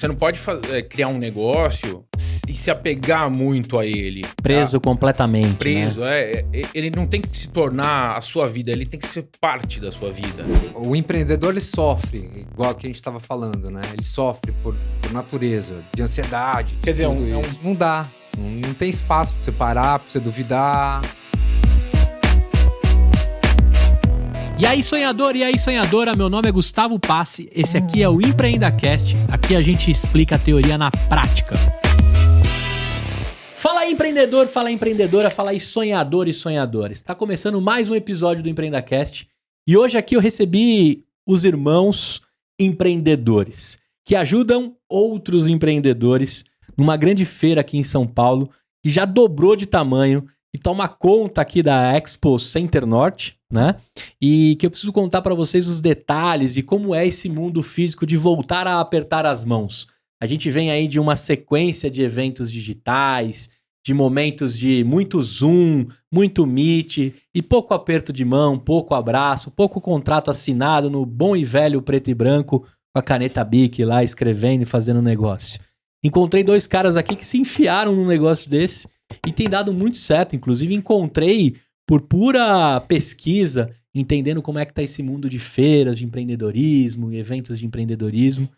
você não pode criar um negócio e se apegar muito a ele. Preso completamente, Preso, né? Ele não tem que se tornar a sua vida, ele tem que ser parte da sua vida. O empreendedor, ele sofre, igual que a gente estava falando, né? Ele sofre por natureza, de ansiedade. Quer dizer, não dá. Não tem espaço pra você parar, pra você duvidar. E aí, sonhador, e aí, sonhadora, meu nome é Gustavo Passi, esse aqui é o EmpreendaCast, aqui a gente explica a teoria na prática. Fala aí, empreendedor, fala aí, empreendedora, fala aí, sonhador e sonhadores. Está começando mais um episódio do EmpreendaCast e hoje aqui eu recebi os irmãos empreendedores, que ajudam outros empreendedores numa grande feira aqui em São Paulo, que já dobrou de tamanho e toma conta aqui da Expo Center Norte, né? E que eu preciso contar para vocês os detalhes e como é esse mundo físico de voltar a apertar as mãos. A gente vem aí de uma sequência de eventos digitais, de momentos de muito Zoom, muito Meet e pouco aperto de mão, pouco abraço, pouco contrato assinado no bom e velho preto e branco com a caneta Bic lá escrevendo e fazendo negócio. Encontrei dois caras aqui que se enfiaram num negócio desse e tem dado muito certo. Inclusive encontrei por pura pesquisa, entendendo como é que tá esse mundo de feiras de empreendedorismo e eventos de empreendedorismo.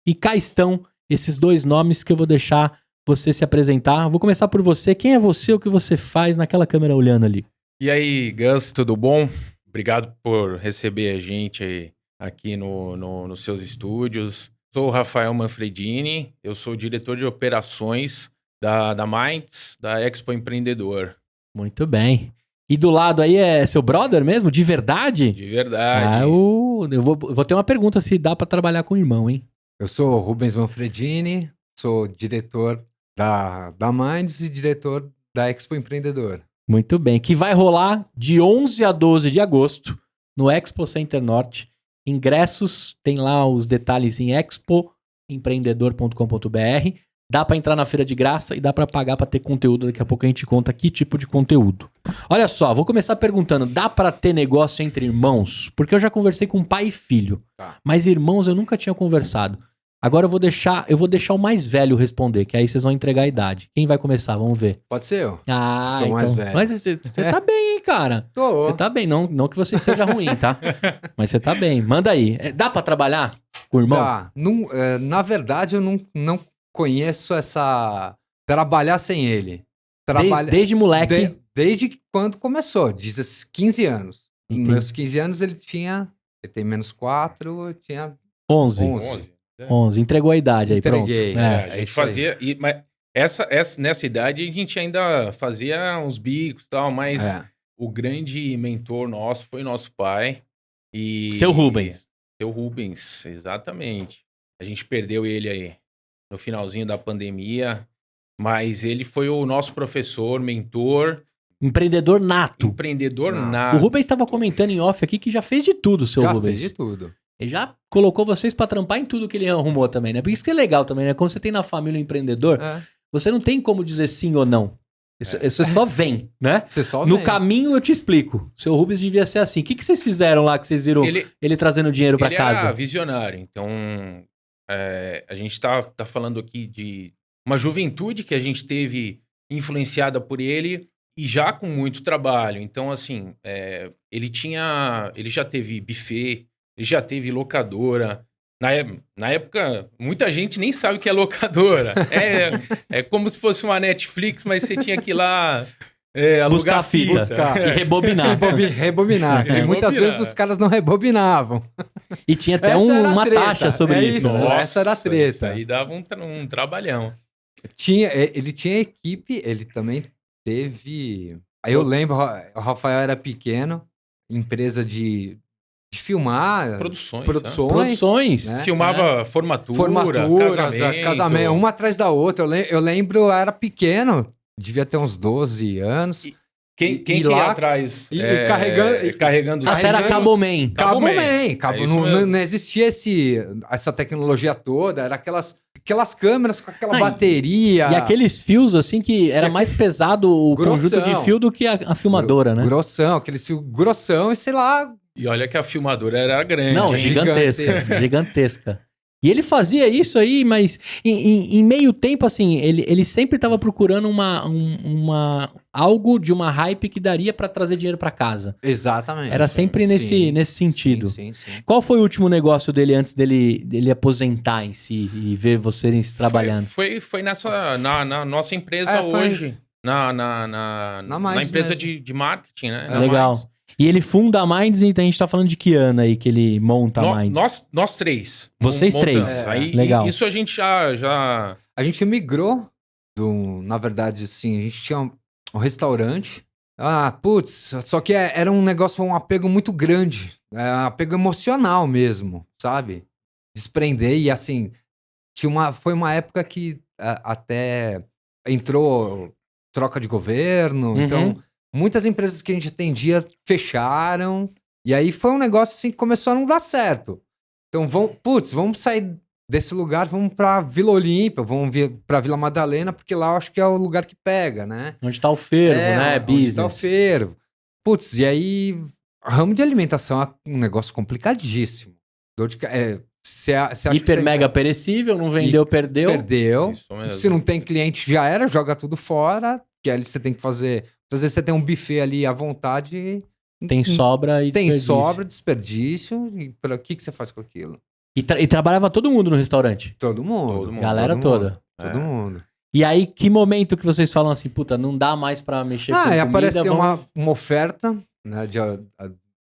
E cá estão esses dois nomes que eu vou deixar você se apresentar. Vou começar por você. Quem é você? O que você faz naquela câmera olhando ali? E aí, Gus, tudo bom? Obrigado por receber a gente aqui nos seus estúdios. Sou o Rafael Manfredini, eu sou o diretor de operações da Minds, da Expo Empreendedor. Muito bem. E do lado aí é seu brother mesmo? De verdade? De verdade. Eu vou ter uma pergunta se dá pra trabalhar com o irmão, hein? Eu sou o Rubens Manfredini, sou diretor da Minds e diretor da Expo Empreendedor. Muito bem. Que vai rolar de 11 a 12 de agosto no Expo Center Norte. Ingressos, tem lá os detalhes em expoempreendedor.com.br. Dá pra entrar na feira de graça e dá pra pagar pra ter conteúdo. Daqui a pouco a gente conta que tipo de conteúdo. Olha só, vou começar perguntando, dá pra ter negócio entre irmãos? Porque eu já conversei com pai e filho, mas irmãos eu nunca tinha conversado. Agora eu vou deixar o mais velho responder, que aí vocês vão entregar a idade. Quem vai começar? Vamos ver. Pode ser eu. Ah, sou então. mais velho. Mas você tá bem, hein, cara? Tô. Você tá bem, não que você seja ruim, tá? Mas você tá bem. Manda aí. Dá pra trabalhar com o irmão? Tá. Na verdade, eu não conheço essa... Trabalhar sem ele. Desde moleque. Desde quando começou, 15 anos. Entendi. Nos meus 15 anos ele tem menos 4, eu tinha 11. 11. Entregou a idade aí, Entreguei. pronto. A gente fazia... Mas nessa idade a gente ainda fazia uns bicos e tal, mas o grande mentor nosso foi nosso pai. Seu Rubens. Seu Rubens, exatamente. A gente perdeu ele aí no finalzinho da pandemia, mas ele foi o nosso professor, mentor. Empreendedor nato. Empreendedor O nato. Rubens estava comentando em off aqui que já fez de tudo, seu Rubens. Já fez de tudo. Ele já colocou vocês pra trampar em tudo que ele arrumou também, né? Porque isso que é legal também, né? Quando você tem na família um empreendedor, você não tem como dizer sim ou não. Isso só vem, né? Você só No vem. caminho eu te explico. Seu Rubens devia ser assim. O que vocês fizeram lá que vocês viram ele trazendo dinheiro pra casa? Ele era visionário. Então, a gente tá falando aqui de uma juventude que a gente teve influenciada por ele e já com muito trabalho. Então, assim, ele já teve buffet, ele já teve locadora. Na época, muita gente nem sabe o que é locadora. É como se fosse uma Netflix, mas você tinha que ir lá buscar alugar fita e rebobinar. Rebobinar. Que muitas vezes os caras não rebobinavam. E tinha até Essa era a uma treta. taxa sobre isso. Nossa, essa era a treta. Isso aí dava um trabalhão. Ele tinha equipe, ele também teve... Aí eu lembro, o Rafael era pequeno, empresa de filmar... Produções. Né? Filmava formatura, casamento, uma atrás da outra. Eu lembro, eu era pequeno, devia ter uns 12 anos. Quem ia lá atrás carregando... Essa era Caboman. Não existia essa tecnologia toda, era aquelas câmeras com aquela bateria. E aqueles fios, assim, que era mais pesado o conjunto de fio do que a filmadora, né? Grossão, aqueles fios grossão e sei lá... E olha que a filmadora era grande. Não, gigantesca. E ele fazia isso aí, mas em meio tempo, assim, ele sempre tava procurando algo de uma hype que daria pra trazer dinheiro pra casa. Exatamente. Era sempre nesse sentido. Sim. Qual foi o último negócio dele antes dele aposentar em si e ver vocês trabalhando? Foi nessa, na nossa empresa hoje, na Minds empresa mesmo. de marketing, né? Na Legal. Minds. E ele funda a Minds, então a gente tá falando de que ano aí que ele monta a Minds? Nós três. Vocês montamos. três. Aí, Legal. Isso a gente já... A gente migrou na verdade, assim, a gente tinha um restaurante. Só que era um negócio, um apego muito grande. Apego emocional mesmo, sabe? Desprender e, assim, foi uma época que até entrou troca de governo, então muitas empresas que a gente atendia fecharam, e aí foi um negócio assim que começou a não dar certo. Então, vamos sair desse lugar, vamos pra Vila Olímpia, vamos pra Vila Madalena, porque lá eu acho que é o lugar que pega, né? Onde tá o fervo, né? Onde tá o Business. fervo. E aí, ramo de alimentação é um negócio complicadíssimo. Você acha Hiper que mega perecível, não vendeu, perdeu. Perdeu. Isso mesmo. Se não tem cliente, já era, joga tudo fora. Que ali você tem que fazer. Às vezes você tem um buffet ali à vontade. Tem sobra e Tem desperdício. sobra, desperdício. E o que você faz com aquilo? E trabalhava todo mundo no restaurante? Todo mundo. Galera toda. Todo mundo. E aí, que momento que vocês falam assim, puta, não dá mais pra mexer com comida, apareceu vamos... uma oferta, né, de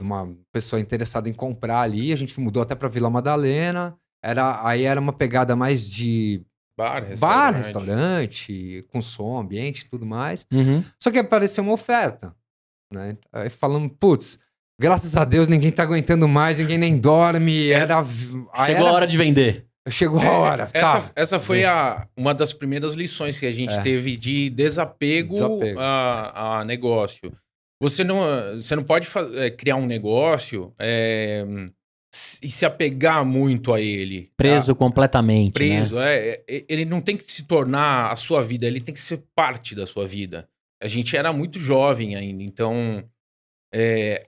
uma pessoa interessada em comprar ali. A gente mudou até pra Vila Madalena. Aí era uma pegada mais de bar, restaurante, com som, ambiente e tudo mais. Só que apareceu uma oferta, né? Aí falando, graças a Deus ninguém tá aguentando mais, ninguém nem dorme. Chegou a hora de vender. Chegou a hora. Essa foi uma das primeiras lições que a gente teve de desapego. A negócio. Você não pode criar um negócio e se apegar muito a ele. Preso completamente, Preso. né? Ele não tem que se tornar a sua vida, ele tem que ser parte da sua vida. A gente era muito jovem ainda, então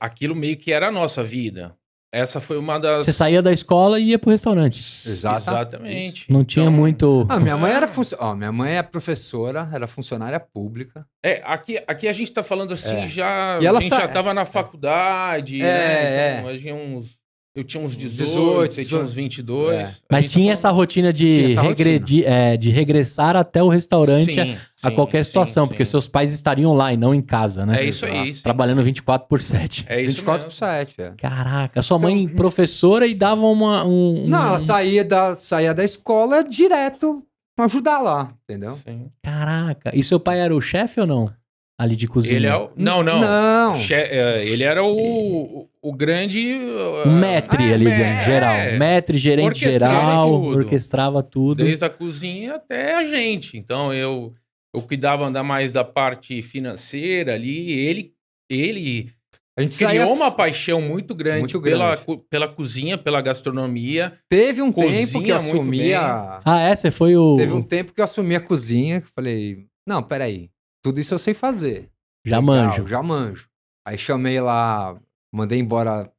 aquilo meio que era a nossa vida. Essa foi uma das... Você saía da escola e ia pro restaurante. Exatamente. Não tinha muito... Minha mãe minha mãe é professora, era funcionária pública. Aqui a gente tá falando assim, já... E ela a gente já tava na faculdade, né? Então, eu tinha uns 18, você tinha uns 22. Mas tinha essa rotina de regressar até o restaurante a qualquer situação, porque seus pais estariam lá e não em casa, né? É isso aí. Trabalhando 24/7. É isso 24/7, Caraca, sua mãe professora e dava Não, ela saía da escola direto pra ajudar lá, entendeu? Sim. Caraca, e seu pai era o chefe ou não? Ali de cozinha? Ele é o... Não. Não. Ele era o grande... O maître ali, geral. Maître, gerente geral, orquestrava tudo. Desde a cozinha até a gente. Então, eu cuidava mais da parte financeira ali. Ele a gente criou uma paixão muito grande, pela cozinha, pela gastronomia. Teve um tempo que assumia... você foi o... Teve um tempo que eu assumi a cozinha, que falei, não, peraí. Tudo isso eu sei fazer. Já manjo. Aí chamei lá, mandei embora.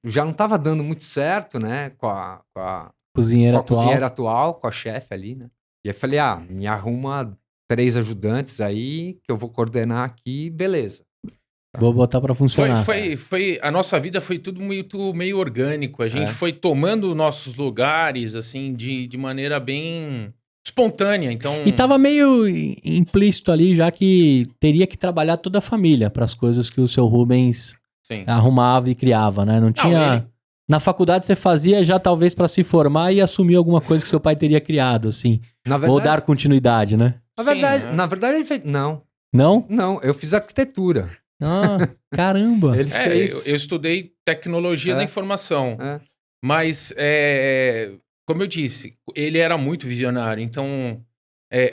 Já não tava dando muito certo, né? Com a cozinheira atual, com a chefe ali, né? E aí falei, me arruma 3 ajudantes aí, que eu vou coordenar aqui, beleza. Vou botar pra funcionar. A nossa vida foi tudo meio orgânico. A gente foi tomando nossos lugares, assim, de maneira bem... espontânea, então... E tava meio implícito ali, já que teria que trabalhar toda a família para as coisas que o seu Rubens arrumava e criava, né? Não tinha... Na faculdade você fazia já talvez para se formar e assumir alguma coisa que seu pai teria criado, assim. Ou dar continuidade, né? Na verdade ele fez... Não. Não? Não, eu fiz arquitetura. Caramba! Ele fez... Eu estudei tecnologia da informação. Mas... como eu disse, ele era muito visionário. Então,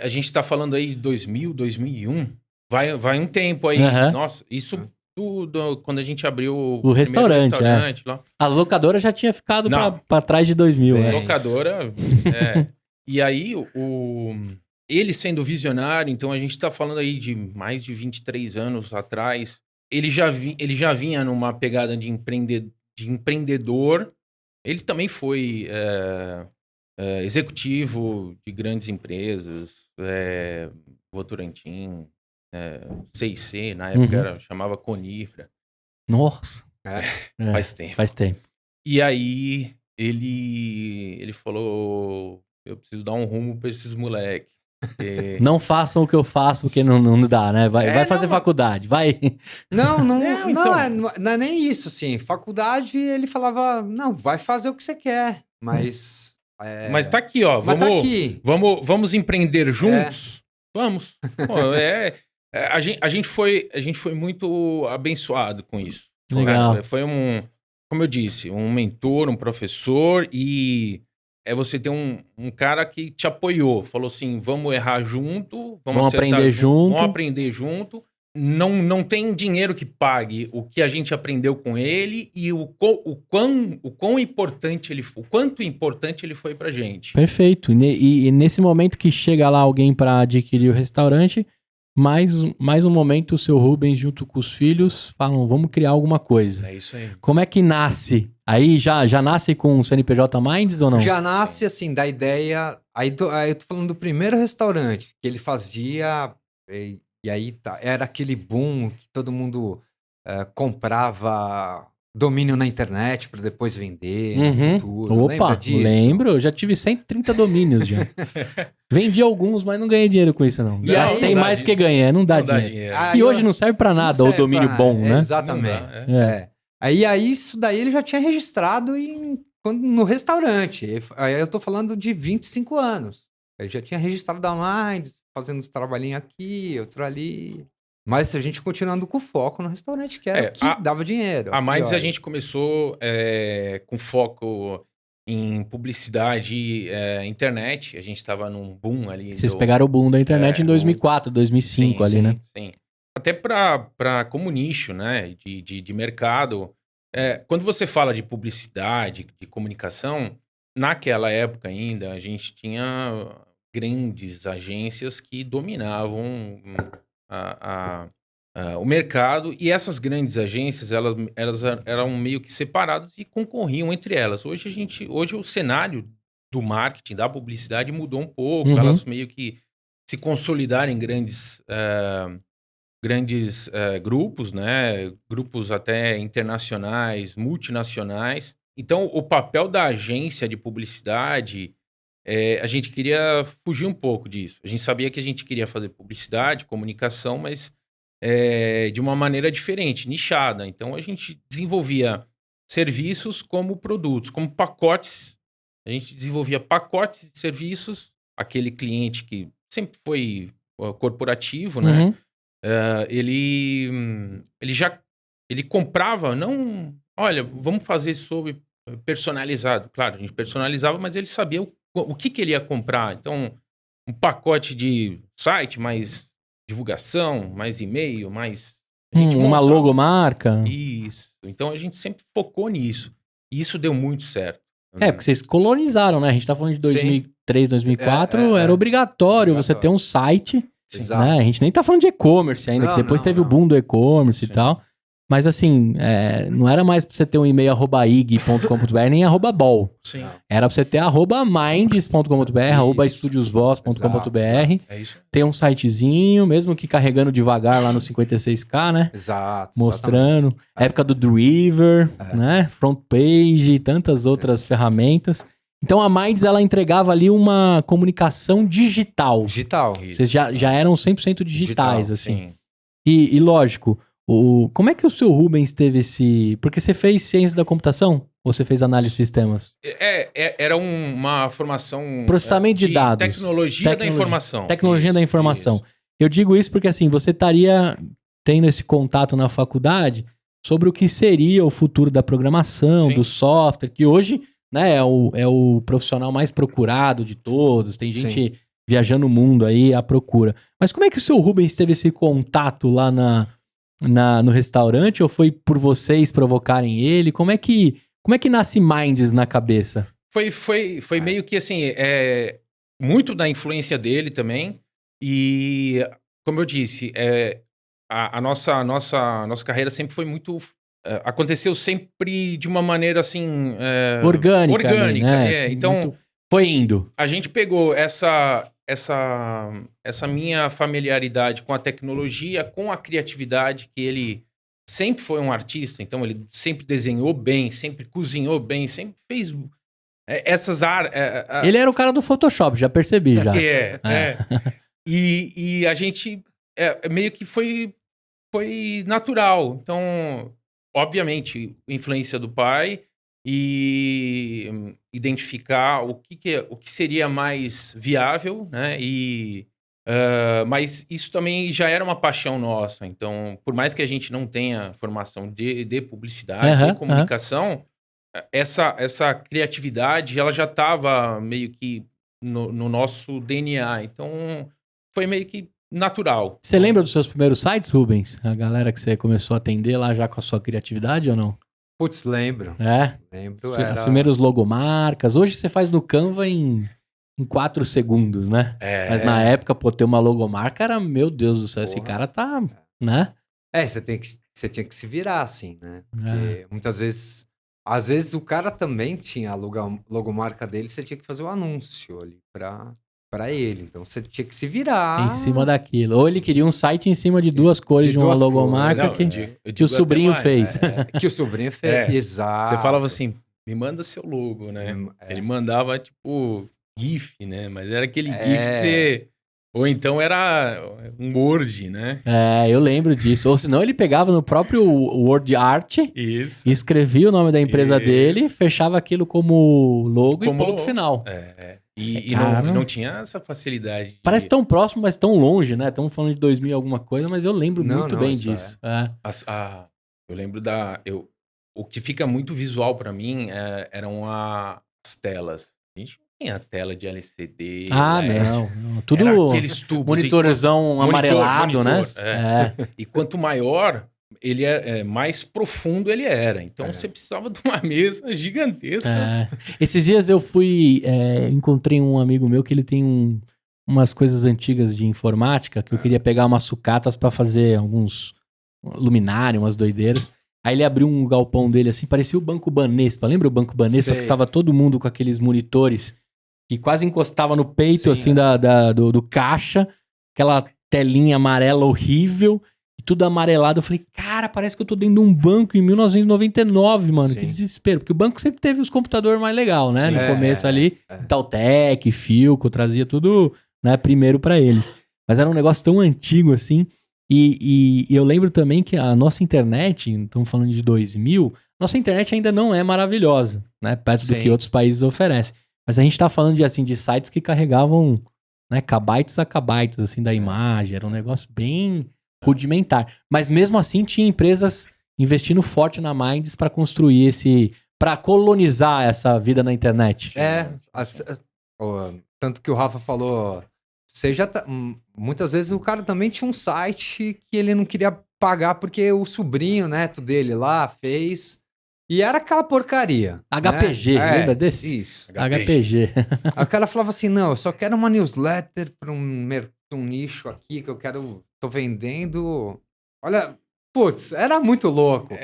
a gente tá falando aí de 2000, 2001. Vai um tempo aí. Nossa, isso tudo quando a gente abriu o restaurante lá. A locadora já tinha ficado pra trás de 2000. Locadora, E aí, ele sendo visionário, então a gente tá falando aí de mais de 23 anos atrás. Ele já vinha numa pegada de empreendedor. Ele também foi executivo de grandes empresas, Votorantim, C&C, na época chamava Conifra. Nossa. Faz tempo. Faz tempo. E aí ele falou, eu preciso dar um rumo pra esses moleques. Não façam o que eu faço, porque não dá, né? Vai fazer faculdade, vai. Não então. é nem isso, assim. Faculdade, ele falava, não, vai fazer o que você quer, mas... Mas tá aqui, ó. Mas tá aqui. Vamos empreender juntos? Vamos. Pô, a gente foi muito abençoado com isso. Legal. Foi como eu disse, um mentor, um professor e você ter um cara que te apoiou. Falou assim, vamos errar junto, vamos aprender junto. Vamos aprender junto. Não tem dinheiro que pague o que a gente aprendeu com ele e o quão importante ele foi, o quanto importante ele foi pra gente. Perfeito. E nesse momento que chega lá alguém para adquirir o restaurante, mais um momento o seu Rubens junto com os filhos falam, vamos criar alguma coisa. É isso aí. Como é que nasce? Aí já nasce com o CNPJ Minds ou não? Já nasce assim, da ideia... Aí eu tô falando do primeiro restaurante que ele fazia... E aí era aquele boom que todo mundo comprava domínio na internet para depois vender no futuro. Opa, lembra disso? Lembro. Eu já tive 130 domínios já. Vendi alguns, mas não ganhei dinheiro com isso não. E aí, tem mais que ganhar, não dá dinheiro. E hoje não serve para nada o domínio bom, né? Exatamente. Aí isso daí ele já tinha registrado no restaurante. Aí eu tô falando de 25 anos. Ele já tinha registrado a Minds, fazendo uns trabalhinhos aqui, outro ali. Mas a gente continuando com foco no restaurante, que era o que dava dinheiro. A Minds a gente começou com foco em publicidade, internet. A gente estava num boom ali. Vocês pegaram o boom da internet em 2004, 2005 ali, né? Sim. Até para como nicho, né? De mercado. Quando você fala de publicidade, de comunicação, naquela época ainda, a gente tinha grandes agências que dominavam o mercado, e essas grandes agências elas eram meio que separadas e concorriam entre elas. Hoje o cenário do marketing, da publicidade mudou um pouco, elas meio que se consolidaram em grandes grupos, né? Grupos até internacionais, multinacionais. Então, o papel da agência de publicidade, a gente queria fugir um pouco disso. A gente sabia que a gente queria fazer publicidade, comunicação, mas de uma maneira diferente, nichada. Então, a gente desenvolvia serviços como produtos, como pacotes. A gente desenvolvia pacotes de serviços, aquele cliente que sempre foi corporativo, né? Ele comprava, não... Olha, vamos fazer sobre personalizado. Claro, a gente personalizava, mas ele sabia o que ele ia comprar. Então, um pacote de site, mais divulgação, mais e-mail, mais... uma logomarca. Isso. Então, a gente sempre focou nisso. E isso deu muito certo. Porque vocês colonizaram, né? A gente tá falando de 2003, 2004. Era obrigatório você ter um site... Né? A gente nem tá falando de e-commerce ainda, que depois teve o boom do e-commerce e tal. Mas assim, não era mais pra você ter um e-mail @ig.com.br nem @bol. Era pra você ter @minds.com.br, @estudiosvoz.com.br. Ter um sitezinho, mesmo que carregando devagar lá no 56K, né? Exato. Mostrando. Época do Driver, né? Front page e tantas outras ferramentas. Então a Minds, ela entregava ali uma comunicação digital. Vocês já eram 100% digitais, assim. E lógico, como é que o seu Rubens teve esse... Porque você fez ciência da computação? Ou você fez análise de sistemas? Era uma formação... Processamento de dados. Tecnologia da informação. Tecnologia da informação. Eu digo isso porque assim, você estaria tendo esse contato na faculdade sobre o que seria o futuro da programação, do software, que hoje... Né, é o profissional mais procurado de todos, tem gente viajando o mundo aí à procura. Mas como é que o seu Rubens teve esse contato lá no restaurante, ou foi por vocês provocarem ele? Como é que nasce Minds na cabeça? Foi meio que assim, muito da influência dele também, e como eu disse, a nossa carreira sempre foi muito... aconteceu sempre de uma maneira assim... orgânica. Ali, né? Então, Foi indo. A gente pegou essa minha familiaridade com a tecnologia, com a criatividade, que ele sempre foi um artista, então ele sempre desenhou bem, sempre cozinhou bem, sempre fez essas artes. Ele era o cara do Photoshop, já percebi já. E a gente meio que foi natural. Então, obviamente, influência do pai e identificar o que seria mais viável, né? Mas isso também já era uma paixão nossa. Então, por mais que a gente não tenha formação de publicidade, de comunicação, essa criatividade ela já estava meio que no nosso DNA. Então, foi meio que natural. Você lembra dos seus primeiros sites, Rubens? A galera que você começou a atender lá já com a sua criatividade ou não? Putz, lembro. Lembro. As primeiras logomarcas. Hoje você faz no Canva em 4 segundos, né? Mas na época, ter uma logomarca era, meu Deus do céu, esse cara tá, né? Você tinha que se virar, assim, né? Porque muitas vezes... Às vezes o cara também tinha a logomarca dele, você tinha que fazer um anúncio ali pra ele. Então você tinha que se virar. Em cima daquilo. Ou ele queria um site em cima de 2 cores de uma logomarca que o sobrinho fez. Que o sobrinho fez, exato. Você falava assim, me manda seu logo, né? Ele mandava, tipo, GIF, né? Mas era aquele GIF que você... Ou então era um Word, né? Eu lembro disso. Ou senão ele pegava no próprio Word Art, escrevia o nome da empresa dele, fechava aquilo como logo e ponto final. E não tinha essa facilidade. Parece tão próximo, mas tão longe, né? Estamos falando de 2000 alguma coisa, mas eu lembro muito bem disso. Eu lembro o que fica muito visual pra mim eram as telas. A gente tinha tela de LCD. Não. Tudo aqueles tubos, monitorzão amarelado, né? E quanto maior, ele mais profundo ele era. Então você precisava de uma mesa gigantesca. Esses dias eu fui, encontrei um amigo meu que ele tem umas coisas antigas de informática, que eu queria pegar umas sucatas pra fazer alguns luminários, umas doideiras. Aí ele abriu um galpão dele assim, parecia o Banco Banespa. Lembra o Banco Banespa? Que tava todo mundo com aqueles monitores que quase encostava no peito, assim, do caixa. Aquela telinha amarela horrível. E tudo amarelado. Eu falei, cara, parece que eu tô dentro de um banco em 1999, mano. Que desespero. Porque o banco sempre teve os computadores mais legais, né? No começo ali, Taltec, Philco, trazia tudo, né, primeiro pra eles. Mas era um negócio tão antigo, assim. E eu lembro também que a nossa internet, estamos falando de 2000, nossa internet ainda não é maravilhosa, né? Perto do que outros países oferecem. Mas a gente tá falando de sites que carregavam, né, kbytes a kbytes, assim, da imagem. Era um negócio bem rudimentar. Mas mesmo assim tinha empresas investindo forte na Minds para construir para colonizar essa vida na internet. Tanto que o Rafa falou... Muitas vezes o cara também tinha um site que ele não queria pagar porque o sobrinho, neto dele lá fez. E era aquela porcaria. HPG, né? Lembra desse? Isso. HPG. Aí o cara falava assim, não, eu só quero uma newsletter para um nicho aqui que eu tô vendendo. Olha, putz, era muito louco.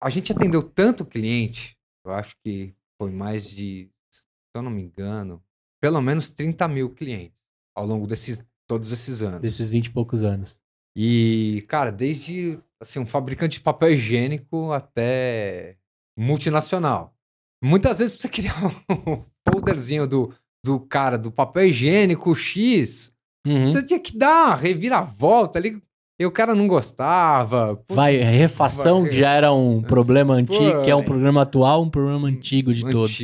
A gente atendeu tanto cliente, eu acho que foi mais de, se eu não me engano, pelo menos 30 mil clientes ao longo todos esses anos. Desses 20 e poucos anos. E, cara, desde assim, um fabricante de papel higiênico até multinacional. Muitas vezes você queria um folderzinho do cara do papel higiênico X, você tinha que dar uma reviravolta ali, e o cara não gostava. Refação que já era um problema antigo, que é um problema atual, um problema antigo de todos.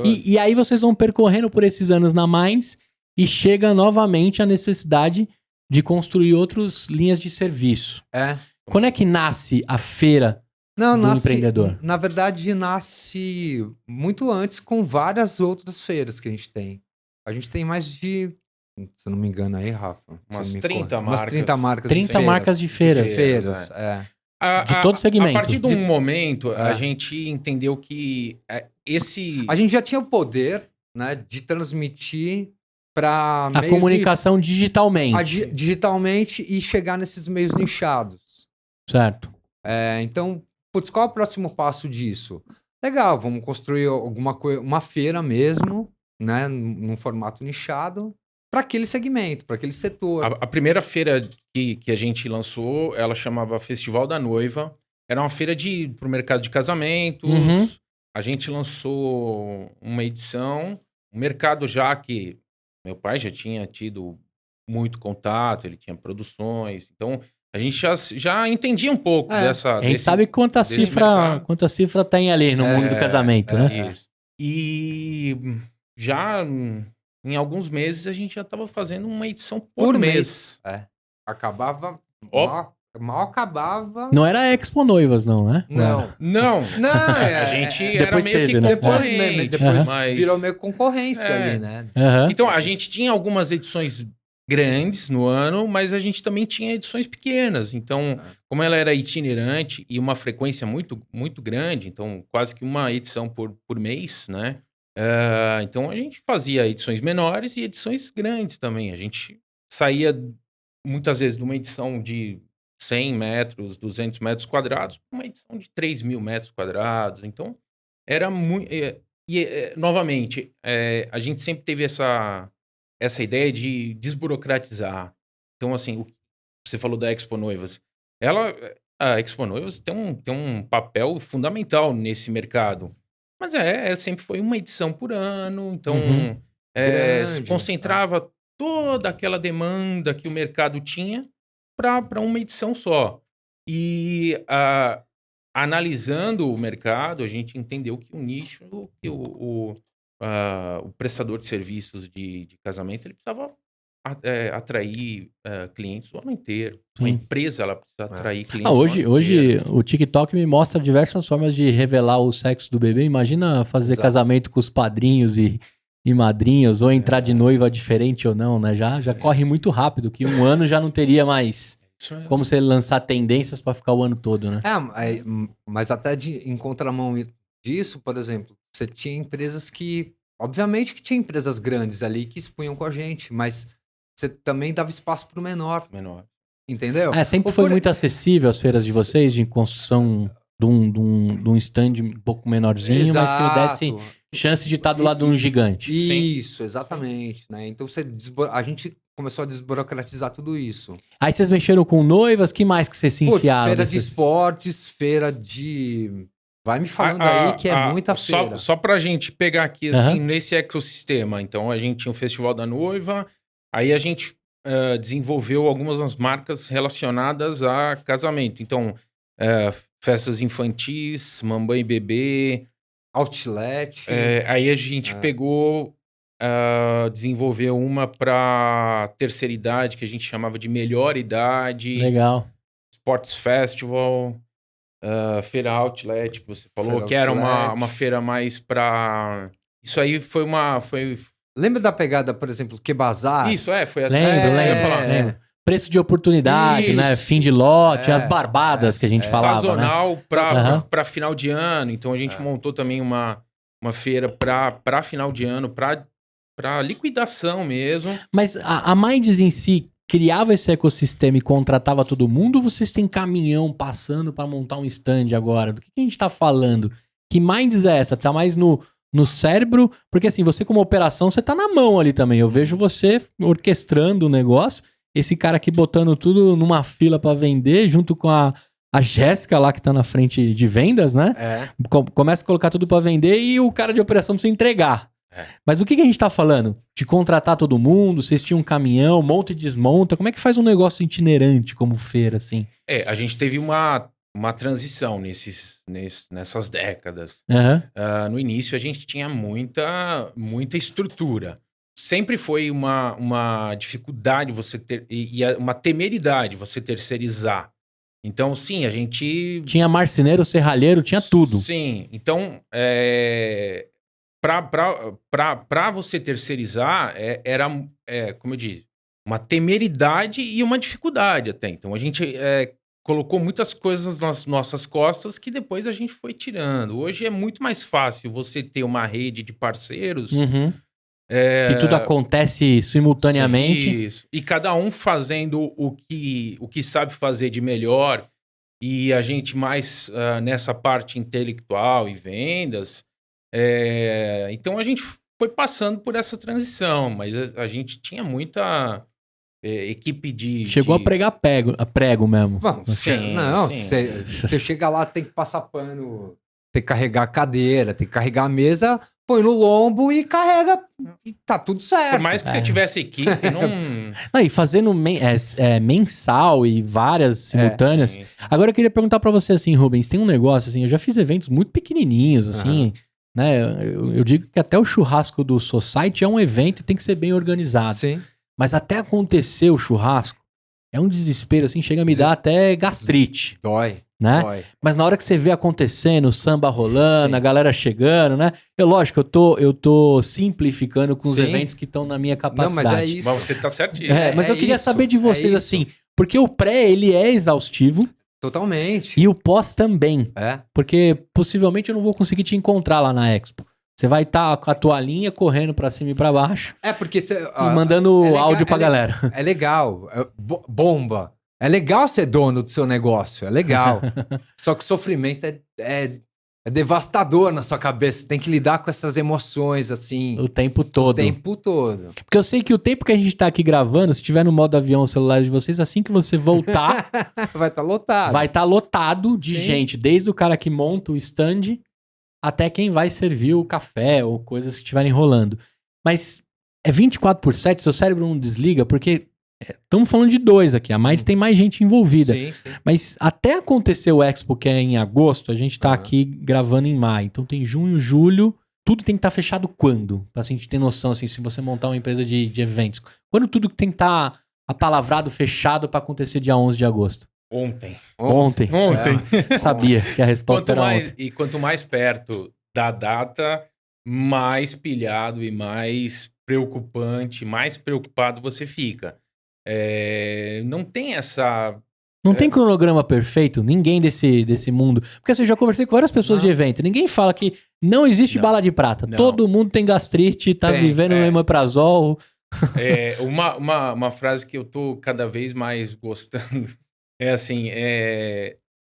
E aí vocês vão percorrendo por esses anos na Minds e chega novamente a necessidade de construir outras linhas de serviço. Quando é que nasce a feira do empreendedor? Na verdade, nasce muito antes com várias outras feiras que a gente tem. A gente tem mais de, se eu não me engano aí, Rafa. Umas 30 marcas. Umas 30 marcas 30 de feiras. marcas de feiras. De todo segmento. A partir de um momento, a gente entendeu que A gente já tinha o poder, né, de transmitir para a comunicação digitalmente. Digitalmente e chegar nesses meios nichados. Certo. Então, putz, qual é o próximo passo disso? Legal, vamos construir alguma coisa, uma feira mesmo, né, num formato nichado para aquele segmento, para aquele setor. A primeira feira que a gente lançou, ela chamava Festival da Noiva. Era uma feira pro mercado de casamentos. Uhum. A gente lançou uma edição, um mercado já que meu pai já tinha tido muito contato, ele tinha produções. Então, a gente já entendia um pouco É, A gente sabe quanta cifra tem ali no mundo do casamento, né? Isso. E já em alguns meses a gente já estava fazendo uma edição por mês. Acabava. Ó. Mal acabava. Não era Expo Noivas, não, né? Não. Não. A gente depois era meio teve, que né? concorrente. Depois mas... virou meio concorrência ali, né? Aham. Então, a gente tinha algumas edições grandes no ano, mas a gente também tinha edições pequenas. Então, como ela era itinerante e uma frequência muito, muito grande, então quase que uma edição por mês, né? Então, a gente fazia edições menores e edições grandes também. A gente saía muitas vezes de uma edição de 100 metros, 200 metros quadrados, para uma edição de 3.000 metros quadrados. Então, era muito... novamente, a gente sempre teve essa ideia de desburocratizar. Então, assim, você falou da Expo Noivas. A Expo Noivas tem um papel fundamental nesse mercado. Mas sempre foi uma edição por ano. Então, Uhum. se concentrava toda aquela demanda que o mercado tinha para uma edição só. E analisando o mercado, a gente entendeu que o nicho, que o prestador de serviços de casamento, ele precisava atrair clientes o ano inteiro. Uma Sim. empresa, ela precisa atrair clientes o ano Hoje inteiro. o TikTok me mostra diversas formas de revelar o sexo do bebê. Imagina fazer Exato. casamento com os padrinhos e madrinhas, ou entrar de noiva diferente ou não, né? Já corre muito rápido, que um ano já não teria mais Isso é- como você lançar tendências pra ficar o ano todo, né? Mas até em contramão disso, por exemplo, você tinha empresas que... Obviamente que tinha empresas grandes ali que expunham com a gente, mas você também dava espaço pro menor, entendeu? Sempre foi muito acessível as feiras de vocês, de construção de um stand um pouco menorzinho, mas que não desse chance de estar do lado de um gigante. Isso, exatamente, né? Então a gente começou a desburocratizar tudo isso. Aí vocês mexeram com noivas, que mais que vocês se enfiaram? Feira de nesses- esportes, feira de... Vai me falando aí que é muita feira. Só pra gente pegar aqui, assim, Aham. nesse ecossistema. Então, a gente tinha o Festival da Noiva, aí a gente desenvolveu algumas marcas relacionadas a casamento. Então, festas infantis, mamãe e bebê. Outlet. Aí a gente pegou, desenvolveu uma pra terceira idade, que a gente chamava de melhor idade. Legal. Sports Festival. Feira Outlet, que você falou, Feira que era Outlet. uma feira mais pra... Isso aí foi Lembra da pegada, por exemplo, Que Bazar? Isso, foi até... Lembro, eu ia lembro, falar. lembro. Preço de oportunidade, né? Isso. Fim de lote, as barbadas que a gente falava, né? Sazonal Aham. pra final de ano. Então, a gente montou também uma feira pra final de ano, pra liquidação mesmo. Mas a Minds em si criava esse ecossistema e contratava todo mundo, ou vocês têm caminhão passando pra montar um stand agora? Do que a gente tá falando? Que Minds é essa? Tá mais no cérebro? Porque assim, você como operação, você tá na mão ali também. Eu vejo você orquestrando o negócio, esse cara aqui botando tudo numa fila pra vender, junto com a Jéssica lá que tá na frente de vendas, né? Começa a colocar tudo pra vender e o cara de operação precisa entregar. Mas do que a gente tá falando? De contratar todo mundo, vocês tinham um caminhão, monta e desmonta, como é que faz um negócio itinerante como feira, assim? A gente teve uma transição nessas décadas. Aham. No início, a gente tinha muita estrutura. Sempre foi uma dificuldade você ter, e uma temeridade você terceirizar. Então, sim, a gente... Tinha marceneiro, serralheiro, tinha tudo. Sim, então, para você terceirizar, era, como eu disse, uma temeridade e uma dificuldade até. Então, a gente colocou muitas coisas nas nossas costas que depois a gente foi tirando. Hoje é muito mais fácil você ter uma rede de parceiros. Uhum. Que tudo acontece simultaneamente. Isso. E cada um fazendo o que sabe fazer de melhor. E a gente mais nessa parte intelectual e vendas. Então a gente foi passando por essa transição, mas a gente tinha muita equipe de... Chegou a pregar prego mesmo. Bom, Sim, não, sim. você chega lá, tem que passar pano, tem que carregar a cadeira, tem que carregar a mesa, põe no lombo e carrega e tá tudo certo. Por mais que você tivesse equipe, não... Não, e fazendo mensal e várias simultâneas. Sim. Agora eu queria perguntar pra você assim, Rubens, tem um negócio assim, eu já fiz eventos muito pequenininhos assim, né? Eu digo que até o churrasco do Society é um evento e tem que ser bem organizado. Sim. Mas até acontecer o churrasco, é um desespero assim, chega a me dar até gastrite, Dói, né? dói. Mas na hora que você vê acontecendo, o samba rolando, Sim. a galera chegando, né? Lógico, eu tô simplificando com os Sim. eventos que estão na minha Não, capacidade. mas é isso. Mas você tá certinho. Mas eu queria isso, saber de vocês é isso. assim, porque o pré, ele é exaustivo Totalmente. e o pós também. É. Porque possivelmente eu não vou conseguir te encontrar lá na Expo. Você vai estar com a toalhinha correndo pra cima e pra baixo É porque você. e mandando é legal- áudio pra é galera. É legal. Bomba. É legal ser dono do seu negócio. É legal. Só que o sofrimento é devastador na sua cabeça. Tem que lidar com essas emoções, assim, O tempo o todo. tempo todo. Porque eu sei que o tempo que a gente tá aqui gravando, se tiver no modo avião o celular de vocês, assim que você voltar, Vai estar lotado. vai estar lotado de Sim. gente. Desde o cara que monta o stand até quem vai servir o café ou coisas que estiverem rolando. Mas é 24/7, seu cérebro não desliga, porque estamos falando de 2 aqui, a mais tem mais gente envolvida. Sim, sim. Mas até acontecer o Expo, que é em agosto, a gente tá Aham. aqui gravando em maio. Então tem junho, julho, tudo tem que estar fechado quando? Pra gente ter noção, assim, se você montar uma empresa de eventos. Quando tudo tem que estar apalavrado, fechado pra acontecer dia 11 de agosto? Ontem. Ontem. Sabia que a resposta era ontem. Quanto mais perto da data, mais pilhado e mais preocupante, mais preocupado você fica. Não tem essa... Não tem cronograma perfeito? Ninguém desse mundo. Porque assim, eu já conversei com várias pessoas de evento. Ninguém fala que não existe Não. bala de prata. Não. Todo mundo tem gastrite, tá Tem, vivendo no omeprazol. Uma frase que eu tô cada vez mais gostando é assim,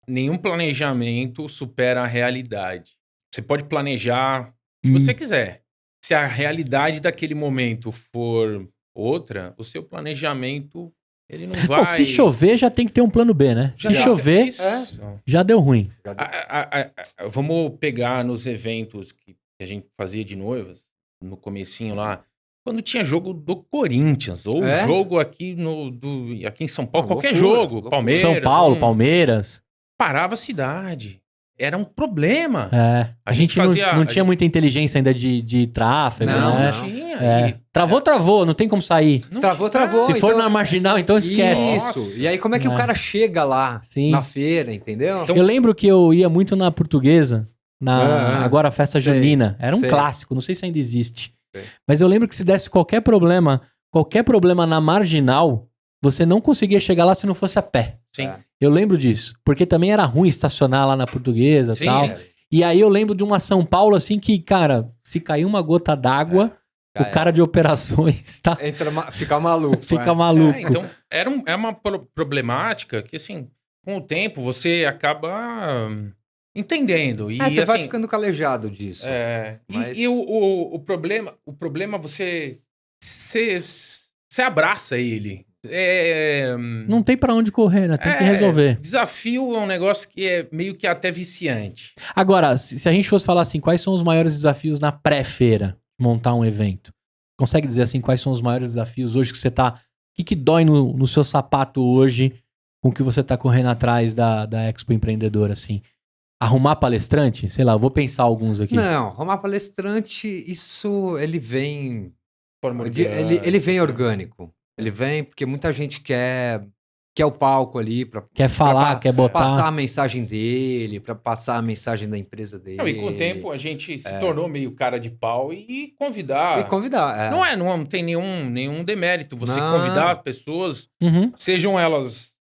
nenhum planejamento supera a realidade. Você pode planejar o que você quiser. Se a realidade daquele momento for outra, o seu planejamento, ele não vai... Bom, se chover, já tem que ter um plano B, né? Se chover, Isso. já deu ruim. Vamos pegar nos eventos que a gente fazia de noivas, no comecinho lá, quando tinha jogo do Corinthians, ou jogo aqui, aqui em São Paulo, qualquer Loucura, jogo, loucura. Palmeiras... São Paulo, Palmeiras. Parava a cidade. Era um problema. A gente não tinha muita inteligência ainda de tráfego, Não, né? Não tinha. Travou, não tem como sair. Travou. Se for então- na marginal, então esquece. Isso. Nossa. E aí, como é que o cara chega lá Sim. na feira, entendeu? Então- Eu lembro que eu ia muito na Portuguesa, agora a festa Sei, junina. Era um sei. clássico, não sei se ainda existe. Sei. Mas eu lembro que se desse qualquer problema na marginal, você não conseguia chegar lá se não fosse a pé. Sim. Eu lembro disso. Porque também era ruim estacionar lá na Portuguesa e Sim, tal. E aí eu lembro de uma São Paulo assim que, cara, se cair uma gota d'água, o cara de operações tá, Fica maluco. fica maluco. Então, é uma problemática que, assim, com o tempo você acaba entendendo. E, você vai assim, ficando calejado disso. Mas- E o problema você abraça ele. Não tem pra onde correr, né? Tem que resolver. Desafio é um negócio que é meio que até viciante. Agora, se a gente fosse falar assim, quais são os maiores desafios na pré-feira, montar um evento? Consegue dizer assim, quais são os maiores desafios hoje que você tá... O que dói no seu sapato hoje com o que você tá correndo atrás da Expo Empreendedora, assim? Arrumar palestrante? Sei lá, eu vou pensar alguns aqui. Não, arrumar palestrante, isso ele vem... Forma Ele vem orgânico. Ele vem porque muita gente quer o palco ali pra Quer falar, quer botar... passar a mensagem dele, pra passar a mensagem da empresa dele. Não, e com o tempo a gente se tornou meio cara de pau e convidar. E convidar. Não tem nenhum demérito você Não. convidar pessoas, Uhum. sejam elas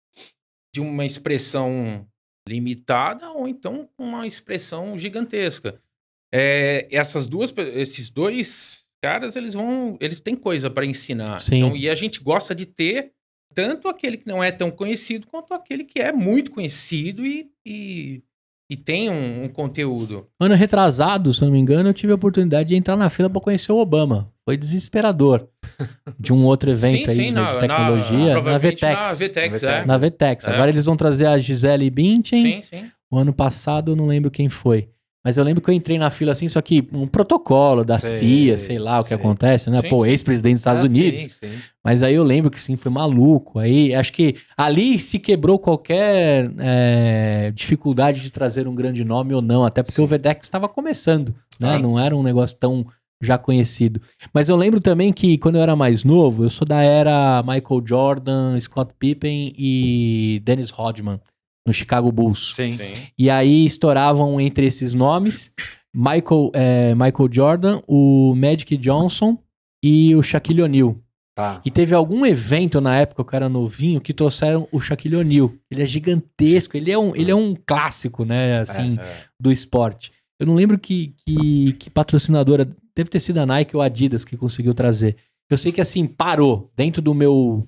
de uma expressão limitada ou então uma expressão gigantesca. Esses dois caras, eles têm coisa para ensinar. Sim. Então, e a gente gosta de ter tanto aquele que não é tão conhecido quanto aquele que é muito conhecido e e tem um conteúdo. Ano retrasado, se eu não me engano, eu tive a oportunidade de entrar na fila pra conhecer o Obama. Foi desesperador. De um outro evento aí de tecnologia. Na provavelmente VTEX. na VTEX, Na VTEX. Agora eles vão trazer a Gisele Bündchen. Sim. O ano passado eu não lembro quem foi. Mas eu lembro que eu entrei na fila assim, só que um protocolo da CIA, sei lá o que acontece, né? Sim, Pô, sim. ex-presidente dos Estados Unidos. Sim. Mas aí eu lembro que sim, foi maluco. Aí acho que ali se quebrou qualquer dificuldade de trazer um grande nome ou não, até porque o VTEX estava começando, né? Sim. Não era um negócio tão já conhecido. Mas eu lembro também que quando eu era mais novo, eu sou da era Michael Jordan, Scott Pippen e Dennis Rodman, no Chicago Bulls. Sim. E aí estouravam entre esses nomes Michael Jordan, o Magic Johnson e o Shaquille O'Neal. Tá. E teve algum evento na época, que eu era novinho, que trouxeram o Shaquille O'Neal. Ele é gigantesco, ele é um clássico, né, assim, do esporte. Eu não lembro que patrocinadora, deve ter sido a Nike ou a Adidas que conseguiu trazer. Eu sei que, assim, parou dentro do meu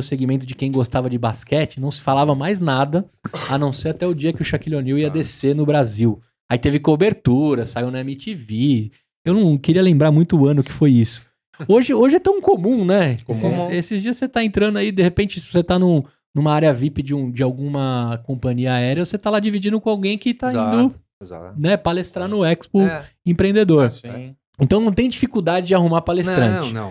segmento de quem gostava de basquete, não se falava mais nada, a não ser até o dia que o Shaquille O'Neal ia descer no Brasil. Aí teve cobertura, saiu na MTV. Eu não queria lembrar muito o ano que foi isso. Hoje é tão comum, né? Esses dias você tá entrando aí, de repente, se você tá numa área VIP de alguma companhia aérea, você tá lá dividindo com alguém que tá indo né, palestrar no Expo Empreendedor. Sim. Então não tem dificuldade de arrumar palestrante. Não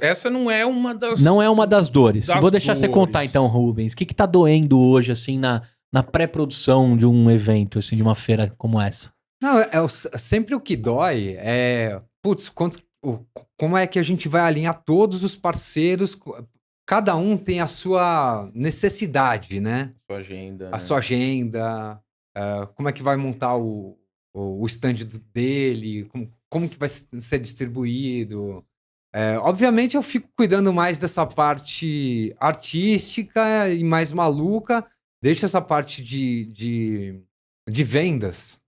essa não é uma das... Não é uma das dores. Das Vou deixar dores. você contar então, Rubens. O que tá doendo hoje, assim, na pré-produção de um evento, assim, de uma feira como essa? Não, sempre o que dói é... Putz, como é que a gente vai alinhar todos os parceiros? Cada um tem a sua necessidade, né? Sua agenda. Como é que vai montar o stand dele? Como que vai ser distribuído? Obviamente eu fico cuidando mais dessa parte artística e mais maluca. Deixa essa parte de vendas.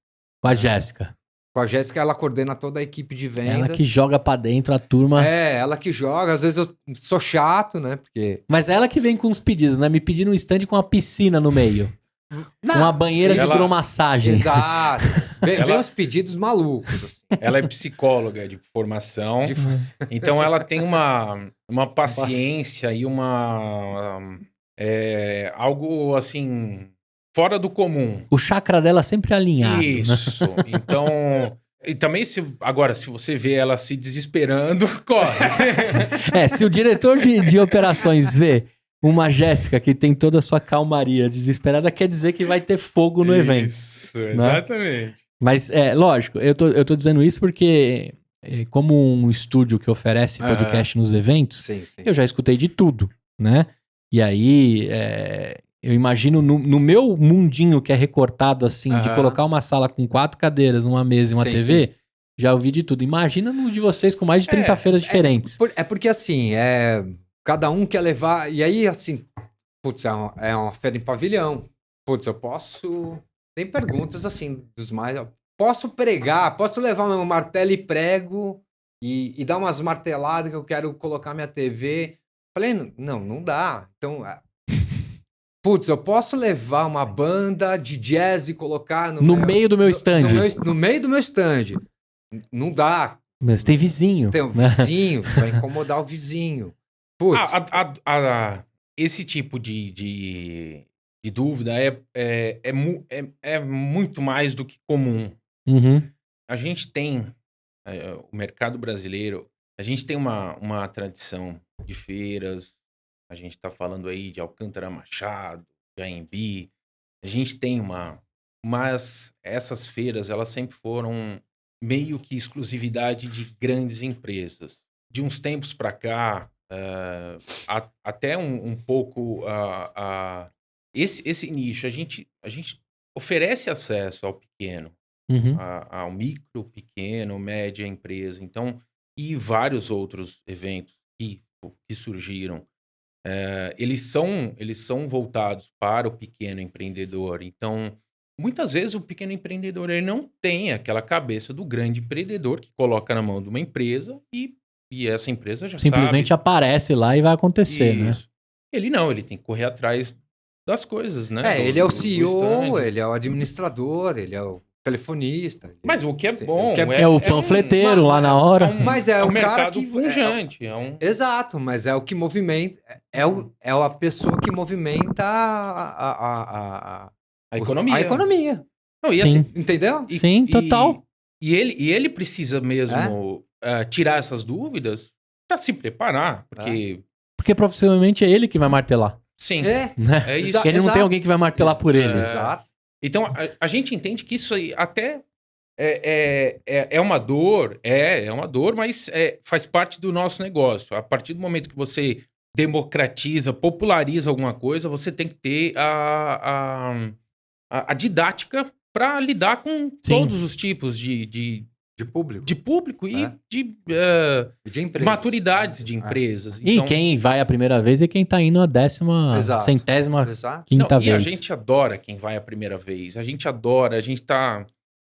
Com a Jéssica. Com a Jéssica, ela coordena toda a equipe de vendas. Ela que joga pra dentro a turma. Ela que joga. Às vezes eu sou chato, né? Porque... Mas é ela que vem com os pedidos, né? Me pedindo um stand com uma piscina no meio. Não, uma banheira de hidromassagem. Exato. Vem os pedidos malucos. Assim. Ela é psicóloga de formação. Então ela tem uma paciência e algo assim... fora do comum. O chakra dela sempre alinhado. Isso. Né? Então... E também, se você vê ela se desesperando, corre. Se o diretor de operações vê uma Jéssica que tem toda a sua calmaria desesperada, quer dizer que vai ter fogo no evento. Isso, exatamente. Né? Mas, lógico, eu tô dizendo isso porque, como um estúdio que oferece podcast nos eventos, eu já escutei de tudo, né? E aí... eu imagino no meu mundinho que é recortado assim, de colocar uma sala com 4 cadeiras, uma mesa e uma TV, já ouvi de tudo. Imagina no de vocês com mais de 30 feiras diferentes. Porque assim, cada um quer levar... E aí, assim, putz, é uma feira em pavilhão. Putz, eu posso... Tem perguntas assim, dos mais... Posso pregar, posso levar meu martelo e prego e dar umas marteladas que eu quero colocar minha TV. Falei, não dá. Então... Putz, eu posso levar uma banda de jazz e colocar no meio do meu stand. No meio do meu stand. Não dá. Mas tem vizinho. Tem um vizinho, vai incomodar o vizinho. Putz. Esse tipo de dúvida é muito mais do que comum. Uhum. A gente tem, o mercado brasileiro, a gente tem uma tradição de feiras. A gente está falando aí de Alcântara Machado, de AMB. A gente tem mas essas feiras, elas sempre foram meio que exclusividade de grandes empresas. De uns tempos para cá, até um pouco esse nicho, a gente oferece acesso ao pequeno, ao micro, pequeno, média empresa. Então, e vários outros eventos que surgiram. Eles são voltados para o pequeno empreendedor. Então, muitas vezes o pequeno empreendedor ele não tem aquela cabeça do grande empreendedor que coloca na mão de uma empresa e essa empresa já simplesmente sabe. Aparece lá e vai acontecer, Isso. né? Ele tem que correr atrás das coisas, né? Ele é o do CEO, stand. ele é o administrador, ele é o telefonista. Mas o que é O bom... que É o panfleteiro lá na hora. Mas é um o cara mercado que... pujante. Exato, mas é o que movimenta... É a pessoa que movimenta A economia. a economia. Não, e Sim. assim, Entendeu? Sim, total. E ele precisa mesmo tirar essas dúvidas para se preparar, porque... Porque provavelmente é ele que vai martelar. Sim, Né? é isso. Porque ele não tem alguém que vai martelar por ele. Exato. Então, a gente entende que isso aí até é uma dor, é uma dor, mas faz parte do nosso negócio. A partir do momento que você democratiza, populariza alguma coisa, você tem que ter a didática para lidar com todos os tipos de público. de público e De empresas. maturidades de empresas. E Então, quem vai a primeira vez é quem tá indo a 10ª, Exato. 100ª, Exato. quinta e a vez. gente adora quem vai a primeira vez. A gente adora, a gente tá...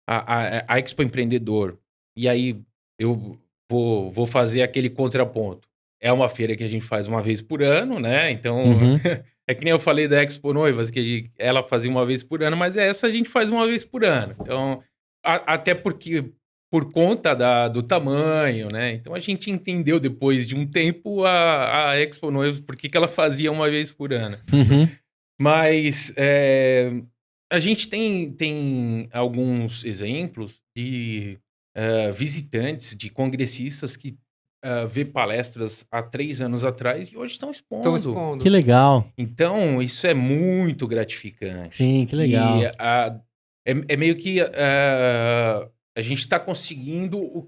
A Expo Empreendedor. E aí eu vou fazer aquele contraponto. É uma feira que a gente faz uma vez por ano, né? Então, Uhum. é que nem eu falei da Expo Noivas, que ela fazia uma vez por ano, mas essa a gente faz uma vez por ano. Então, até porque... Por conta do tamanho, né? Então a gente entendeu depois de um tempo a Expo Noivos, por que ela fazia uma vez por ano. Uhum. Mas a gente tem alguns exemplos de visitantes, de congressistas que vê palestras há 3 anos atrás e hoje estão Estão expondo. expondo. Que legal. Então, isso é muito gratificante. Sim, que legal. E é meio que a gente está conseguindo o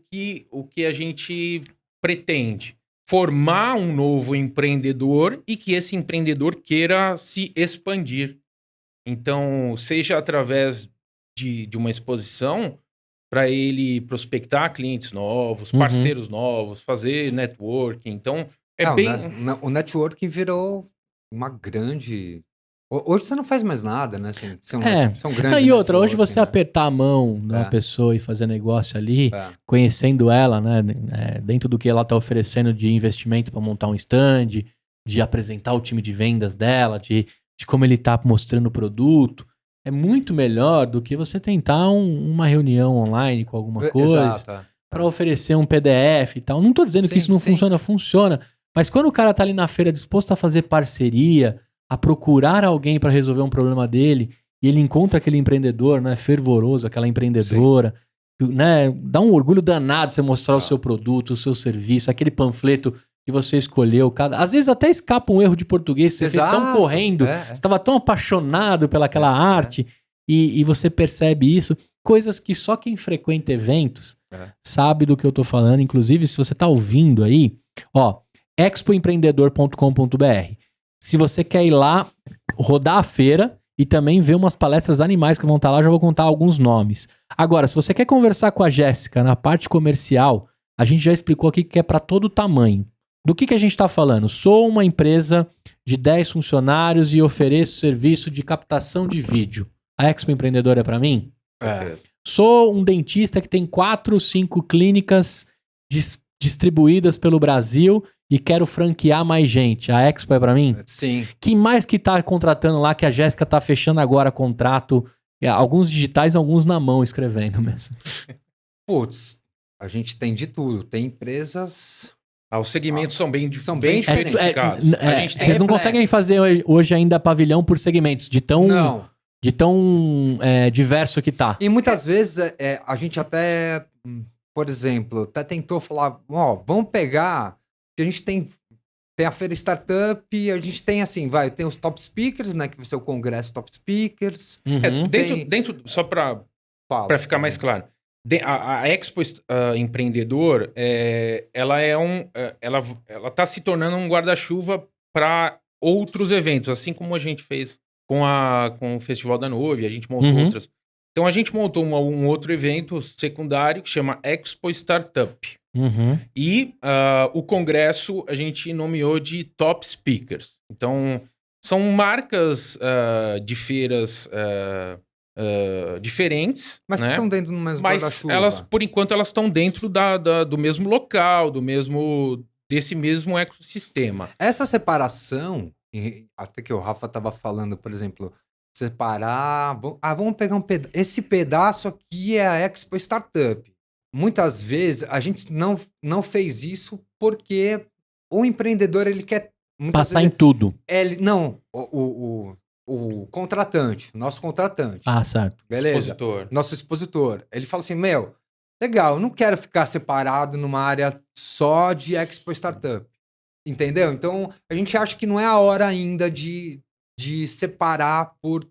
que a gente pretende. Formar um novo empreendedor e que esse empreendedor queira se expandir. Então, seja através de uma exposição para ele prospectar clientes novos, Uhum. parceiros novos, fazer networking. Então, O networking virou uma grande... Hoje você não faz mais nada, né? Você é um grande E outra, hoje networking, você né? apertar a mão de uma pessoa e fazer negócio ali, conhecendo ela, né? Dentro do que ela tá oferecendo de investimento para montar um stand, de apresentar o time de vendas dela, de como ele tá mostrando o produto, é muito melhor do que você tentar uma reunião online com alguma coisa Exato. para oferecer um PDF e tal. Não tô dizendo que Sim, isso não sim. funciona. Mas quando o cara tá ali na feira disposto a fazer parceria, a procurar alguém para resolver um problema dele, e ele encontra aquele empreendedor, né, fervoroso, aquela empreendedora, né, dá um orgulho danado você mostrar o seu produto, o seu serviço, aquele panfleto que você escolheu. Às vezes até escapa um erro de português, você fez tão correndo, você estava tão apaixonado pelaquela arte, e você percebe isso. Coisas que só quem frequenta eventos sabe do que eu tô falando. Inclusive, se você tá ouvindo aí, ó, expoempreendedor.com.br. Se você quer ir lá, rodar a feira e também ver umas palestras animais que vão estar lá, eu já vou contar alguns nomes. Agora, se você quer conversar com a Jéssica na parte comercial, a gente já explicou aqui que é para todo tamanho. Do que a gente está falando? Sou uma empresa de 10 funcionários e ofereço serviço de captação de vídeo. A Expo Empreendedor é para mim? Sou um dentista que tem 4, 5 clínicas distribuídas pelo Brasil e quero franquear mais gente. A Expo é pra mim? Sim. Quem mais que tá contratando lá, que a Jéssica tá fechando agora contrato? Alguns digitais, alguns na mão escrevendo mesmo. Putz, a gente tem de tudo. Tem empresas... os segmentos são bem diferentes. diversificados. Vocês não conseguem fazer hoje ainda pavilhão por segmentos, de tão diverso que tá. E muitas vezes a gente até, por exemplo, até tentou falar, vamos pegar... A gente tem a feira startup e a gente tem assim, tem os top speakers, né? Que vai ser o congresso top speakers. Uhum. Dentro, só para ficar mais claro, a Expo Empreendedor, ela ela tá se tornando um guarda-chuva para outros eventos, assim como a gente fez com o Festival da Nove, a gente montou outras. Então a gente montou um outro evento secundário que chama Expo Startup. Uhum. E o congresso a gente nomeou de Top Speakers. Então, são marcas de feiras diferentes. Mas né? que estão dentro do mesmo Mas guarda-chuva. elas, por enquanto, elas estão dentro do mesmo local, desse mesmo ecossistema. Essa separação até que o Rafa tava falando, por exemplo, separar. Vamos pegar esse pedaço aqui é a Expo Startup. Muitas vezes a gente não fez isso porque o empreendedor ele quer Passar em tudo. não, o contratante, nosso contratante. Ah, certo. Beleza. Expositor. Nosso expositor. Ele fala assim, legal, eu não quero ficar separado numa área só de Expo Startup. Entendeu? Então, a gente acha que não é a hora ainda de separar por...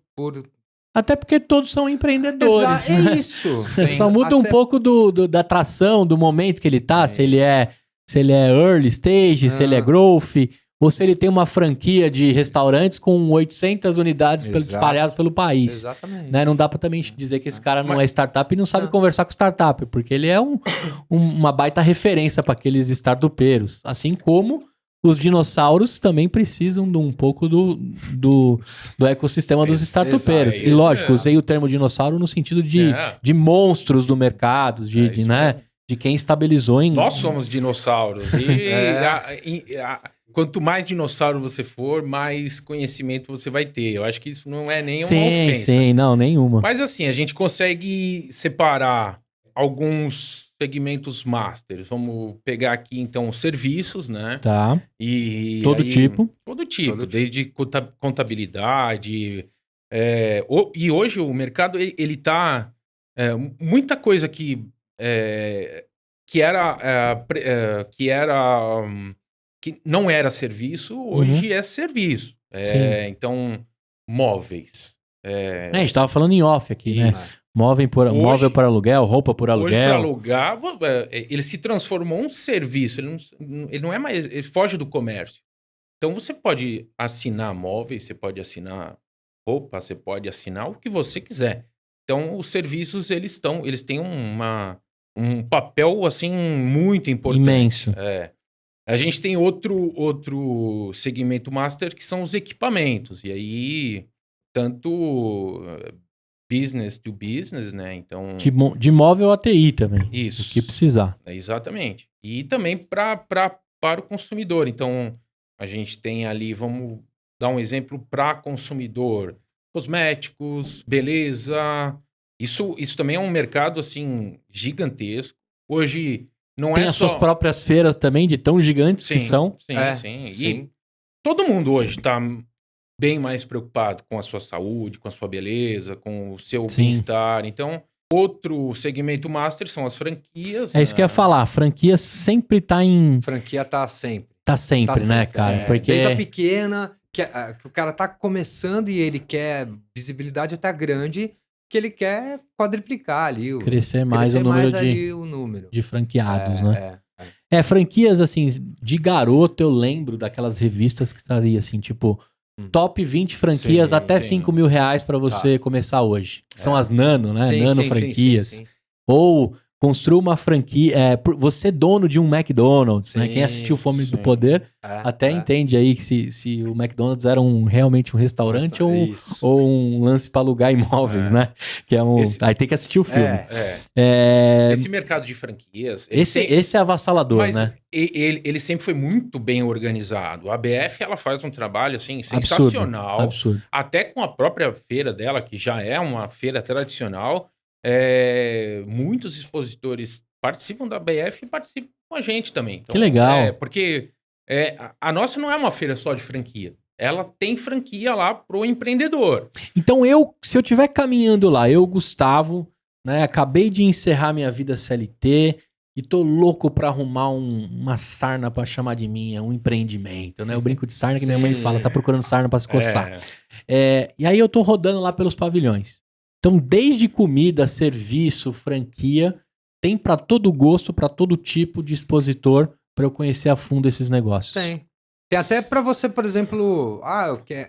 Até porque todos são empreendedores. É isso. Só muda um pouco da atração, do momento que ele tá, se ele é early stage, se ele é growth, ou se ele tem uma franquia de restaurantes com 800 unidades espalhadas pelo país. Exatamente. Né? Não dá pra também dizer que esse cara não é startup e não sabe conversar com startup, porque ele é uma baita referência para aqueles startupeiros. Assim como os dinossauros também precisam de um pouco do ecossistema dos startupeiros. E lógico, usei o termo dinossauro no sentido de monstros do mercado, de quem estabilizou em... Nós somos dinossauros. Quanto mais dinossauro você for, mais conhecimento você vai ter. Eu acho que isso não é nenhuma ofensa. Sim, não, nenhuma. Mas assim, a gente consegue separar alguns segmentos masters. Vamos pegar aqui, então, serviços, né? Tá. Todo tipo. Desde contabilidade. E hoje o mercado, ele tá... muita coisa que não era serviço, hoje é serviço. Então, móveis. A gente tava falando em off aqui, né? Móvel por aluguel, roupa por aluguel. Hoje, para alugar, ele se transformou um serviço. Ele não é mais... Ele foge do comércio. Então, você pode assinar móveis, você pode assinar roupa, você pode assinar o que você quiser. Então, os serviços, eles têm um papel, assim, muito importante. Imenso. A gente tem outro segmento master, que são os equipamentos. E aí, tanto... business to business, né? Então... De móvel a TI também. Isso. O que precisar. Exatamente. E também para o consumidor. Então, a gente tem ali, vamos dar um exemplo para consumidor. Cosméticos, beleza. Isso também é um mercado, assim, gigantesco. Hoje, não tem é as só... suas próprias feiras também, de tão gigantes que são. Sim. E todo mundo hoje está bem mais preocupado com a sua saúde, com a sua beleza, com o seu bem-estar. Então, outro segmento master são as franquias. É isso que eu ia falar. A franquia sempre tá em... Franquia tá sempre. Tá sempre, né, cara? Porque... Desde a pequena, que o cara tá começando e ele quer visibilidade até grande, que ele quer quadriplicar ali. Crescer mais o número de franqueados, né? Franquias, assim, de garoto, eu lembro daquelas revistas que estaria assim, tipo... Top 20 franquias até 5 mil reais pra você começar hoje. São as nano, né? Nano franquias. Sim. Ou construa uma franquia. Você é dono de um McDonald's, né? Quem assistiu Fome do Poder até entende aí que se o McDonald's era realmente um restaurante ou um lance pra alugar imóveis, né? Que é aí tem que assistir o filme. Esse mercado de franquias... Esse é avassalador, né? Ele sempre foi muito bem organizado. A ABF, ela faz um trabalho, assim, sensacional. Absurdo. Até com a própria feira dela, que já é uma feira tradicional. Muitos expositores participam da ABF e participam com a gente também. Então, que legal. Porque a nossa não é uma feira só de franquia. Ela tem franquia lá pro empreendedor. Então, se eu estiver caminhando lá, Gustavo, né, acabei de encerrar minha vida CLT... E tô louco pra arrumar uma sarna pra chamar de minha, um empreendimento, né? Eu brinco de sarna que minha mãe fala, tá procurando sarna pra se coçar. E aí eu tô rodando lá pelos pavilhões. Então, desde comida, serviço, franquia, tem pra todo gosto, pra todo tipo de expositor, pra eu conhecer a fundo esses negócios. Tem até pra você, por exemplo,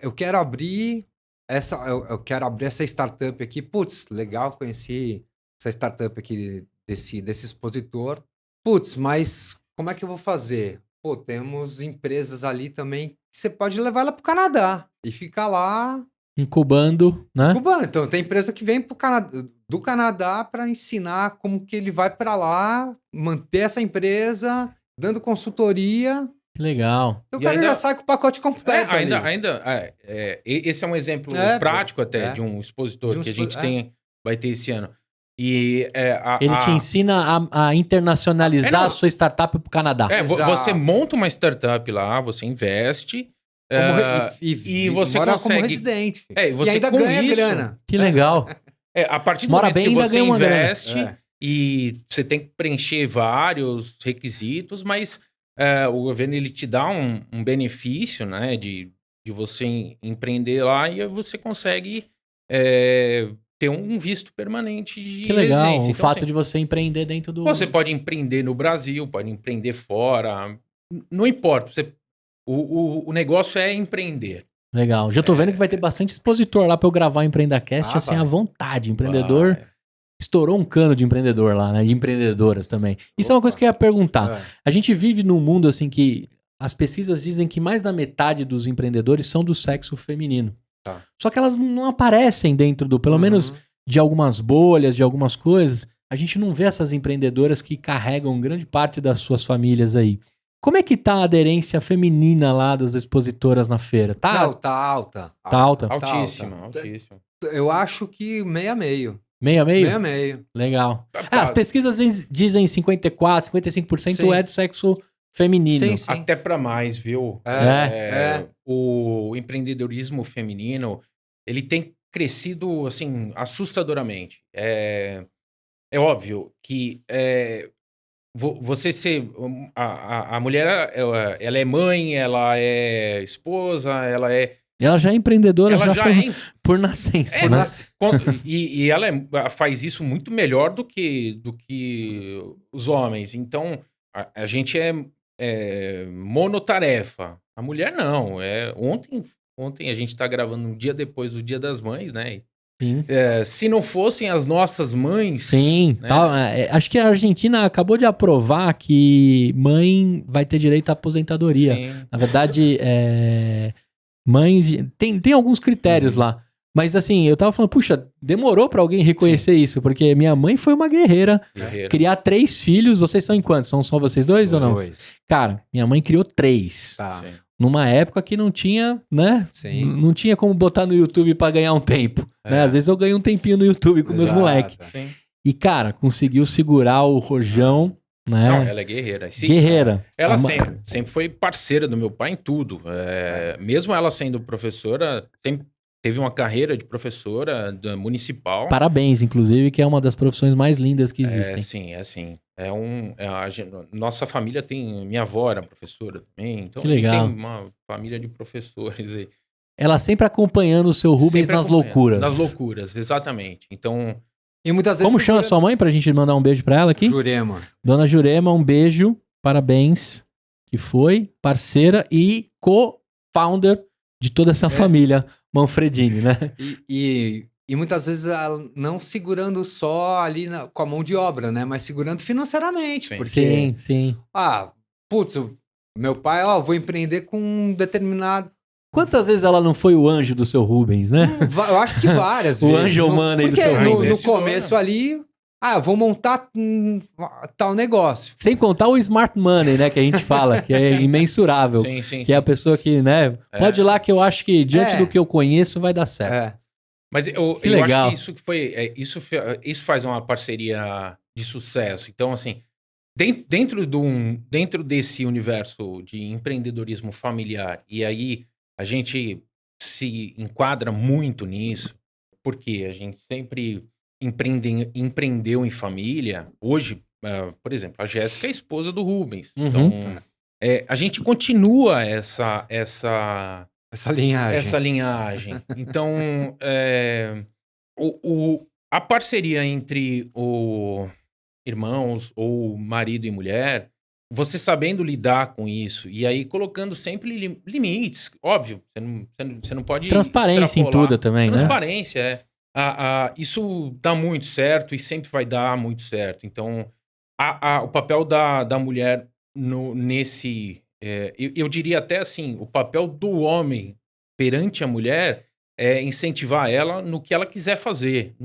eu quero abrir essa startup aqui. Putz, legal, conheci essa startup aqui desse expositor. Putz, mas como é que eu vou fazer? Pô, temos empresas ali também que você pode levar ela pro Canadá e ficar lá... Incubando, né? Então, tem empresa que vem do Canadá para ensinar como que ele vai para lá, manter essa empresa, dando consultoria. Que legal. Então o E cara ainda- já sai com o pacote completo ali. Esse é um exemplo É, prático até é. de um expositor De um que a gente expo- vai ter esse ano. E Ele te ensina a internacionalizar a sua startup pro Canadá. você Exato. monta uma startup lá, você investe Como e você mora consegue... como residente. e você ainda com ganha isso, grana. Que legal. A partir do Mora momento bem que e ainda você ganha uma grana. investe e você tem que preencher vários requisitos, mas o governo ele te dá um benefício, né, de você empreender lá e aí você consegue ter um visto permanente de Que legal. residência. O Então, fato assim, de você empreender dentro do... você pode empreender no Brasil, pode empreender fora, não importa. O negócio é empreender. Legal. Já tô vendo que vai ter bastante expositor lá pra eu gravar o EmpreendaCast, assim, vai. à vontade. Empreendedor... Vai. Estourou um cano de empreendedor lá, né? De empreendedoras também. Isso é uma coisa que eu ia perguntar. A gente vive num mundo, assim, que as pesquisas dizem que mais da metade dos empreendedores são do sexo feminino. Tá. Só que elas não aparecem dentro do... Pelo menos de algumas bolhas, de algumas coisas. A gente não vê essas empreendedoras que carregam grande parte das suas famílias aí. Como é que tá a aderência feminina lá das expositoras na feira? Não, tá alta. Tá alta? Altíssima, alta. altíssima. Eu acho que meio a meio. Meio a meio? Meio a meio. Legal. As pesquisas dizem 54%, 55% Sim. é do sexo feminino. Sim, sim. Até para mais, viu? O empreendedorismo feminino, ele tem crescido, assim, assustadoramente. É óbvio que você ser... A mulher, ela é mãe, ela é esposa, ela já é empreendedora já por nascença, né? Nossa. E ela faz isso muito melhor do que os homens. Então, a gente é monotarefa. A mulher não. Ontem a gente tá gravando um dia depois do Dia das Mães, né? Sim. Se não fossem as nossas mães... Sim. né? Acho que a Argentina acabou de aprovar que mãe vai ter direito à aposentadoria. Sim. Na verdade, mães... Tem alguns critérios lá. Mas assim, eu tava falando, puxa, demorou pra alguém reconhecer isso, porque minha mãe foi uma guerreira. Criar 3 filhos, vocês são em quantos? São só vocês dois ou não? 2. Cara, minha mãe criou 3. Tá. Sim. Numa época que não tinha, né? Sim. Não tinha como botar no YouTube pra ganhar um tempo. Né? Às vezes eu ganho um tempinho no YouTube com meus Exato. moleques. Sim. E, cara, conseguiu segurar o rojão, né? Não, ela é guerreira. Sim, Guerreira. ela sempre foi parceira do meu pai em tudo. Mesmo ela sendo professora, sempre teve uma carreira de professora municipal. Parabéns, inclusive, que é uma das profissões mais lindas que existem. Sim. Nossa família tem... Minha avó era professora também. Então Que legal. a gente tem uma família de professores aí. Ela sempre acompanhando o seu Rubens Sempre nas acompanhando. loucuras. Nas loucuras, exatamente. Então... E muitas vezes Como chama sua mãe pra gente mandar um beijo pra ela aqui? Jurema. Dona Jurema, um beijo, parabéns, que foi parceira e co-founder de toda essa família Manfredini, né? E muitas vezes ela não segurando só ali com a mão de obra, né? Mas segurando financeiramente. Sim. Porque, Sim. meu pai, vou empreender com um determinado... Quantas vezes ela não foi o anjo do seu Rubens, né? Eu acho que várias O vezes. anjo humano aí do Porque seu no Rubens. começo ali, eu vou montar tal negócio. Sem contar o smart money, né, que a gente fala, que é imensurável. Sim. Que é a pessoa que, né, pode ir lá que eu acho que diante do que eu conheço vai dar certo. Mas eu legal. acho que isso faz uma parceria de sucesso. Então, assim, dentro desse universo de empreendedorismo familiar, e aí a gente se enquadra muito nisso, porque a gente sempre empreendeu em família. Hoje, por exemplo, a Jéssica é a esposa do Rubens. Uhum. Então, a gente continua essa linhagem. Então, a parceria entre irmãos ou marido e mulher, você sabendo lidar com isso, e aí colocando sempre limites, óbvio, você não pode Transparência em extrapolar. tudo também, né? Transparência, isso dá muito certo e sempre vai dar muito certo. Então, o papel da mulher nesse... eu diria até assim, o papel do homem perante a mulher é incentivar ela no que ela quiser fazer.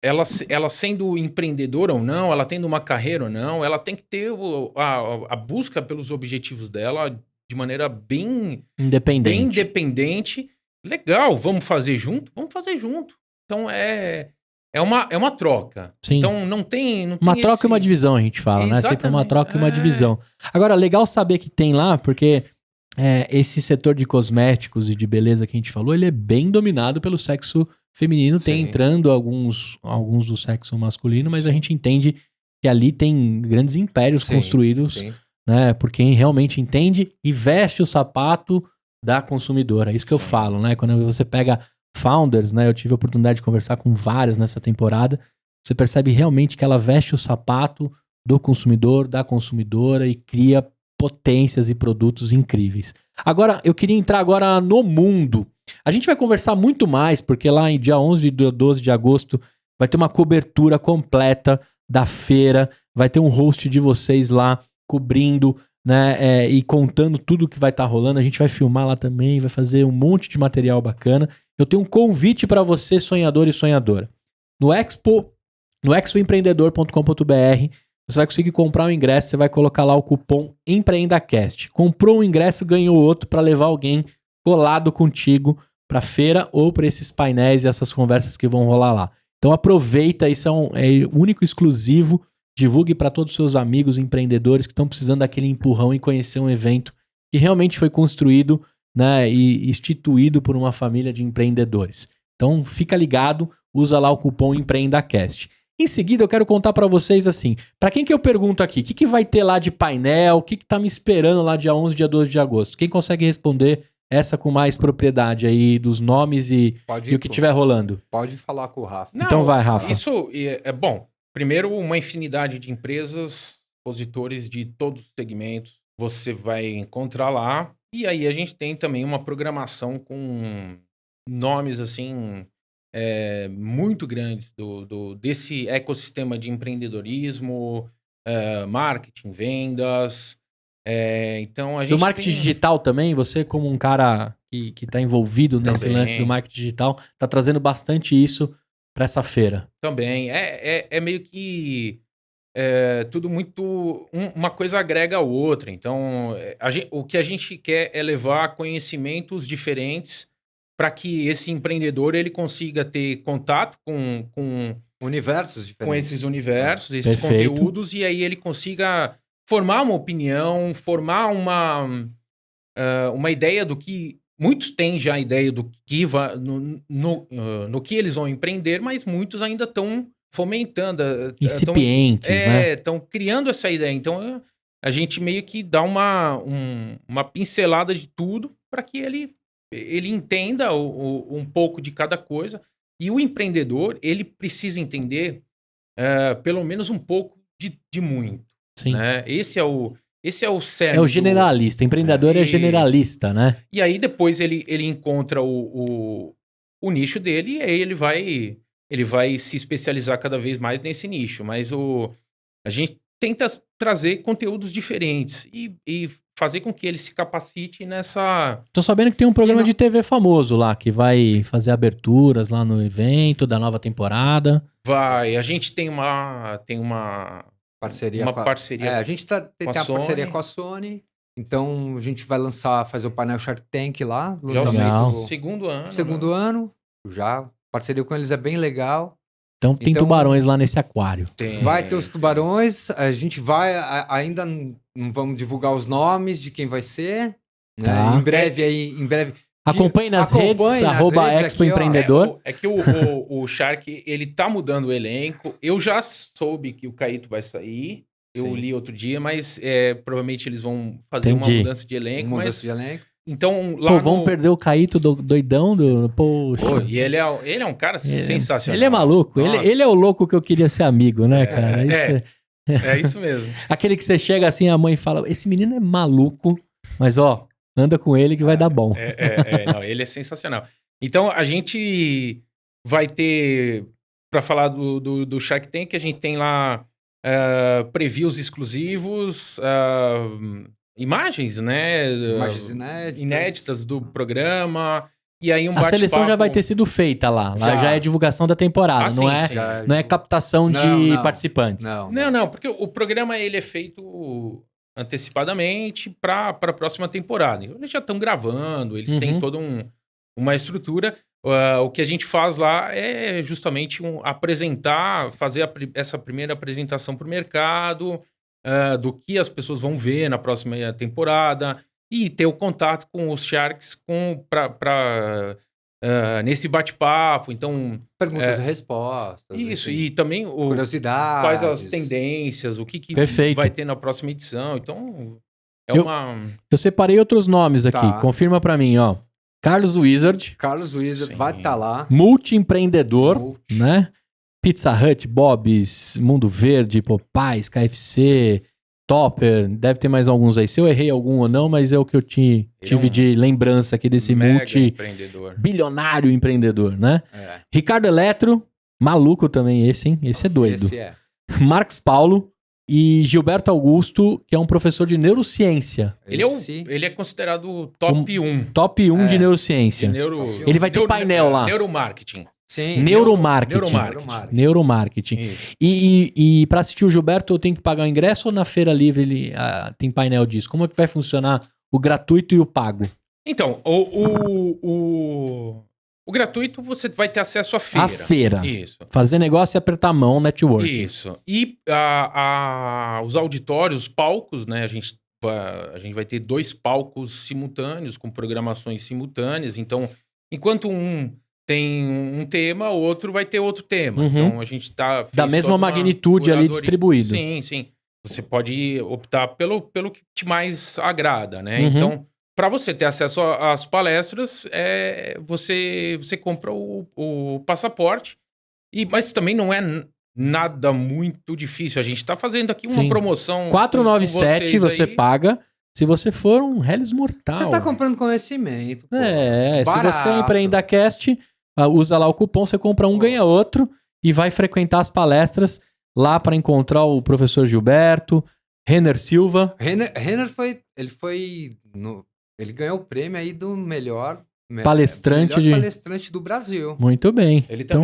ela sendo empreendedora ou não, ela tendo uma carreira ou não, ela tem que ter a busca pelos objetivos dela de maneira bem Independente. independente. Legal, vamos fazer junto? Vamos fazer junto. Então é uma troca. Sim. Então não tem Uma troca esse... e uma divisão, a gente fala, né? Sempre uma Exatamente. troca e uma divisão. Agora, legal saber que tem lá, porque esse setor de cosméticos e de beleza que a gente falou, ele é bem dominado pelo sexo feminino. Tem Sim. entrando alguns do sexo masculino, mas a gente entende que ali tem grandes impérios Sim, construídos, sim. né? Por quem realmente entende e veste o sapato da consumidora. É isso que eu Sim. falo, né? Quando você pega founders, né? Eu tive a oportunidade de conversar com várias nessa temporada. Você percebe realmente que ela veste o sapato do consumidor, da consumidora e cria potências e produtos incríveis. Agora, eu queria entrar agora no mundo. A gente vai conversar muito mais, porque lá em dia 11 e 12 de agosto vai ter uma cobertura completa da feira, vai ter um host de vocês lá cobrindo, né, e contando tudo que vai estar rolando. A gente vai filmar lá também, vai fazer um monte de material bacana. Eu tenho um convite para você, sonhador e sonhadora. No expoempreendedor.com.br, você vai conseguir comprar um ingresso, você vai colocar lá o cupom EmpreendaCast. Comprou um ingresso, ganhou outro para levar alguém colado contigo para feira ou para esses painéis e essas conversas que vão rolar lá. Então aproveita, isso é único, exclusivo. Divulgue para todos os seus amigos empreendedores que estão precisando daquele empurrão e conhecer um evento que realmente foi construído, né, e instituído por uma família de empreendedores. Então fica ligado, usa lá o cupom EmpreendaCast. Em seguida eu quero contar para vocês assim, para quem que eu pergunto aqui, o que vai ter lá de painel, o que tá me esperando lá dia 11, dia 12 de agosto? Quem consegue responder essa com mais propriedade aí dos nomes e o que tiver rolando? Pode falar com o Rafa. Não, Então vai, Rafa. Isso é bom. Primeiro, uma infinidade de empresas, expositores de todos os segmentos, você vai encontrar lá. E aí a gente tem também uma programação com nomes assim muito grandes desse ecossistema de empreendedorismo, marketing, vendas. Então a gente Do marketing digital também, você como um cara que está envolvido nesse Também. lance do marketing digital, tá trazendo bastante isso para essa feira. Também. É meio que tudo muito... uma coisa agrega a outra. Então, o que a gente quer é levar conhecimentos diferentes para que esse empreendedor ele consiga ter contato com Universos diferentes. esses universos, esses Perfeito. conteúdos, e aí ele consiga formar uma opinião, formar uma ideia do que... Muitos têm já a ideia do que no que eles vão empreender, mas muitos ainda estão fomentando. Incipientes, né? Estão criando essa ideia. Então, a gente meio que dá uma pincelada de tudo para que ele entenda um pouco de cada coisa. E o empreendedor, ele precisa entender pelo menos um pouco de muito. Sim. Né? Esse é o cerne. É o generalista, empreendedor é Isso. generalista, né? E aí depois ele encontra o nicho dele e aí ele vai se especializar cada vez mais nesse nicho. Mas a gente tenta trazer conteúdos diferentes e fazer com que ele se capacite nessa... Tô sabendo que tem um programa de TV famoso lá, que vai fazer aberturas lá no evento da nova temporada. A gente tem uma Parceria parceria. A gente tem a parceria com a Sony. Então a gente vai fazer o painel Shark Tank lá. Legal. Segundo ano. Segundo ano. Já. Parceria com eles é bem legal. Então tem tubarões lá nesse aquário. Vai ter os tubarões. A gente vai... ainda não vamos divulgar os nomes de quem vai ser. Né? Tá. Em breve... Acompanhe nas redes, @expoempreendedor. É que o Shark, ele tá mudando o elenco. Eu já soube que o Caíto vai sair. Eu Sim. li outro dia, mas provavelmente eles vão fazer Entendi. uma mudança de elenco. Então, lá vamos perder o Caíto doidão Poxa. E ele é um cara sensacional. Ele é maluco. Ele é o louco que eu queria ser amigo, né, cara? É isso mesmo. Aquele que você chega assim, a mãe fala, esse menino é maluco, mas ó, anda com ele que vai dar bom. Não, ele é sensacional. Então, a gente vai ter, para falar do Shark Tank, a gente tem lá previews exclusivos, imagens, né? Imagens inéditas do programa. E aí um A seleção já bate-papo- vai ter sido feita lá. Lá Já. já é divulgação da temporada, Ah, não, sim, é, sim. não é captação de Não. participantes. Não, porque o programa ele é feito antecipadamente para a próxima temporada. Então, eles já estão gravando, eles têm Uhum. toda uma estrutura. O que a gente faz lá é justamente apresentar, fazer essa primeira apresentação para o mercado, do que as pessoas vão ver na próxima temporada e ter o contato com os Sharks nesse bate-papo. Então, Perguntas e respostas. isso, enfim. e também Curiosidades. quais as tendências, o que Perfeito. vai ter na próxima edição. Então, Eu separei outros nomes aqui. Tá. Confirma pra mim, ó. Carlos Wizard, Carlos Wizard Sim. vai estar lá. multiempreendedor, Multi. né? Pizza Hut, Bob's, Mundo Verde, Popeyes, KFC, Topper, deve ter mais alguns aí. Se eu errei algum ou não, mas é o que eu tive de lembrança aqui desse mega empreendedor. multi-bilionário empreendedor, né? É. Ricardo Eletro, maluco também esse, hein? Esse é doido. Esse é. Marcos Paulo e Gilberto Augusto, que é um professor de neurociência. Ele é considerado top 1 Top 1 de neurociência. de Ele vai ter painel lá. Neuromarketing. Sim. Neuromarketing. Neuromarketing. Isso. E para assistir o Gilberto, eu tenho que pagar o ingresso ou na Feira Livre ele tem painel disso? Como é que vai funcionar o gratuito e o pago? Então, o gratuito você vai ter acesso à feira. A feira. Isso. Fazer negócio e apertar a mão, network. Isso. E os auditórios, os palcos, né? A gente vai ter 2 palcos simultâneos, com programações simultâneas. Então, enquanto um tem um tema, o outro vai ter outro tema. Uhum. Então, a gente tá... Da fez mesma toda uma magnitude ali curadoria. distribuído. Sim, sim. Você pode optar pelo que te mais agrada, né? Uhum. Então, para você ter acesso às palestras, você compra o passaporte, mas também não é nada muito difícil. A gente tá fazendo aqui uma Sim. promoção. com R$497 vocês você aí. paga se você for um Hellis Mortal. Você tá comprando conhecimento. Pô. Se Barato. você é EmpreendaCast, usa lá o cupom, você compra um, ganha outro e vai frequentar as palestras lá para encontrar o professor Gilberto, Renner Silva. Renner ele ganhou o prêmio aí do melhor Palestrante palestrante do Brasil. Muito bem. Ele Então,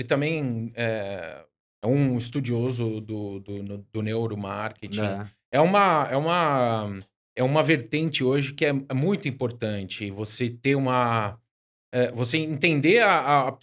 também é um estudioso do neuromarketing. Né? É uma vertente hoje que é muito importante. Você ter você entender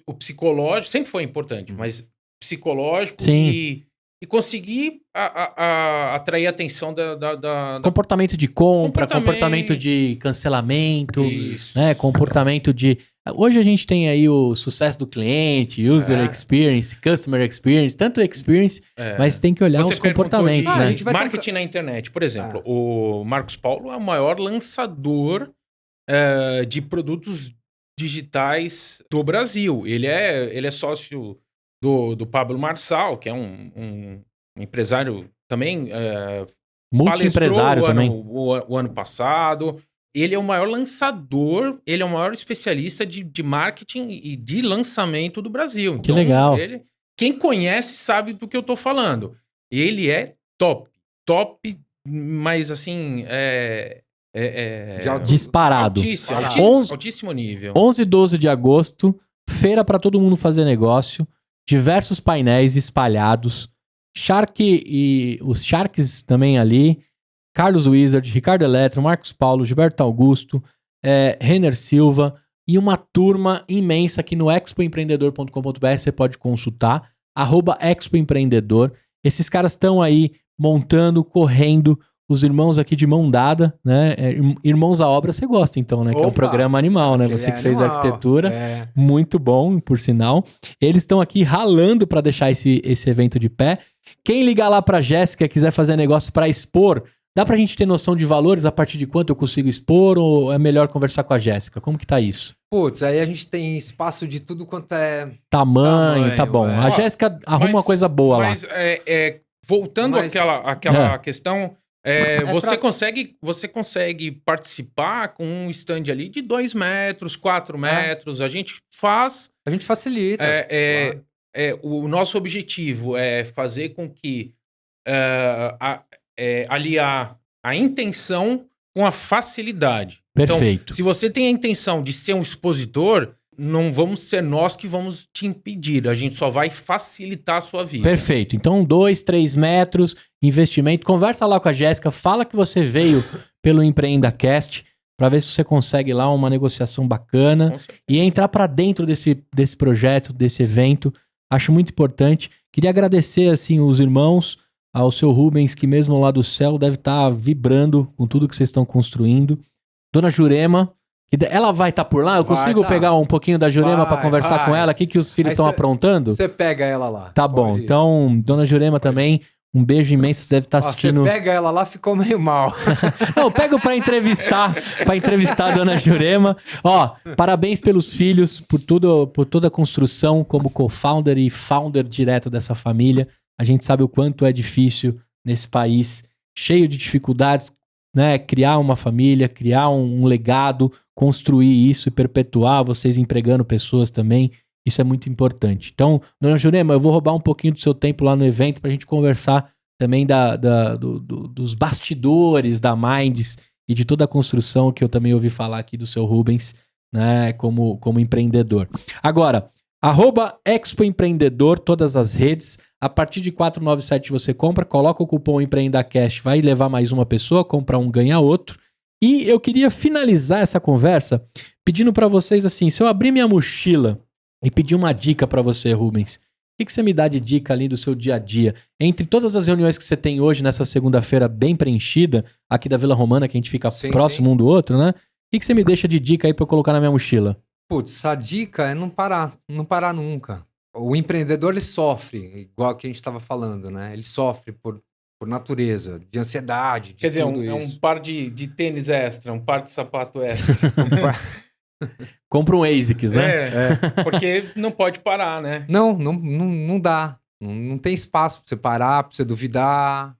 o psicológico, sempre foi importante, mas psicológico Sim. e conseguir atrair a atenção da comportamento de compra, Comportamento. comportamento de cancelamento, Isso. né? Comportamento de... Hoje a gente tem aí o sucesso do cliente, user experience, customer experience, tanto experience, mas tem que olhar Você os perguntou comportamentos, de né? a gente vai marketing na internet. Por exemplo, o Marcos Paulo é o maior lançador de produtos digitais do Brasil. Ele é sócio do Pablo Marçal, que é um empresário também. Multi-empresário também. O ano passado. Ele é o maior lançador, ele é o maior especialista de marketing e de lançamento do Brasil. Que legal. Quem conhece sabe do que eu tô falando. Ele é top, mas assim, disparado. Altíssimo nível. 11 e 12 de agosto, feira para todo mundo fazer negócio, diversos painéis espalhados, os Sharks também ali, Carlos Wizard, Ricardo Eletro, Marcos Paulo, Gilberto Augusto, Renner Silva e uma turma imensa aqui no expoempreendedor.com.br, você pode consultar, @expoempreendedor. Esses caras estão aí montando, correndo, os irmãos aqui de mão dada, né? Irmãos à Obra, você gosta então, né? Que é um programa animal, né? Você que fez arquitetura, muito bom, por sinal. Eles estão aqui ralando para deixar esse evento de pé. Quem ligar lá pra Jéssica, quiser fazer negócio para expor, dá pra gente ter noção de valores, a partir de quanto eu consigo expor, ou é melhor conversar com a Jéssica? Como que tá isso? Putz, aí a gente tem espaço de tudo quanto é... Tamanho, tá bom. A Jéssica arruma uma coisa boa lá. Mas voltando àquela questão... você consegue participar com um stand ali de 2 metros, 4 metros. A gente facilita. Claro. O nosso objetivo é fazer com que aliar a intenção com a facilidade. Perfeito. Então, se você tem a intenção de ser um expositor, não vamos ser nós que vamos te impedir. A gente só vai facilitar a sua vida. Perfeito. Então, 2, 3 metros, investimento. Conversa lá com a Jéssica, fala que você veio pelo EmpreendaCast, para ver se você consegue lá uma negociação bacana e entrar para dentro desse projeto, desse evento. Acho muito importante. Queria agradecer, assim, os irmãos, ao seu Rubens, que mesmo lá do céu deve estar vibrando com tudo que vocês estão construindo. Dona Jurema, ela vai estar por lá? Eu consigo pegar um pouquinho da Jurema para conversar com ela? O que os filhos estão aprontando? Você pega ela lá. Tá bom. Então, Dona Jurema também, um beijo imenso. Você deve estar assistindo. Você pega ela lá, ficou meio mal. Não, eu pego para entrevistar a Dona Jurema. Ó, parabéns pelos filhos, por toda a construção como co-founder e founder direto dessa família. A gente sabe o quanto é difícil nesse país, cheio de dificuldades, né? Criar uma família, criar um legado, construir isso e perpetuar, vocês empregando pessoas também. Isso é muito importante. Então, Dona Jurema, eu vou roubar um pouquinho do seu tempo lá no evento para a gente conversar também dos bastidores da Minds e de toda a construção que eu também ouvi falar aqui do seu Rubens, né, como empreendedor. Agora, @ExpoEmpreendedor, todas as redes. A partir de 497 você compra, coloca o cupom EmpreendaCast, vai levar mais uma pessoa, compra um, ganha outro. E eu queria finalizar essa conversa pedindo para vocês assim, se eu abrir minha mochila e pedir uma dica para você, Rubens, o que você me dá de dica ali do seu dia a dia? Entre todas as reuniões que você tem hoje, nessa segunda-feira bem preenchida, aqui da Vila Romana, que a gente fica próximo um do outro, né? O que você me deixa de dica aí para eu colocar na minha mochila? Putz, a dica é não parar nunca. O empreendedor, ele sofre, igual que a gente estava falando, né? Ele sofre por natureza, de ansiedade, de Quer dizer, tudo isso. É um par de tênis extra, um par de sapato extra. Compra um ASICS, né? Porque não pode parar, né? Não dá. Não tem espaço pra você parar, pra você duvidar.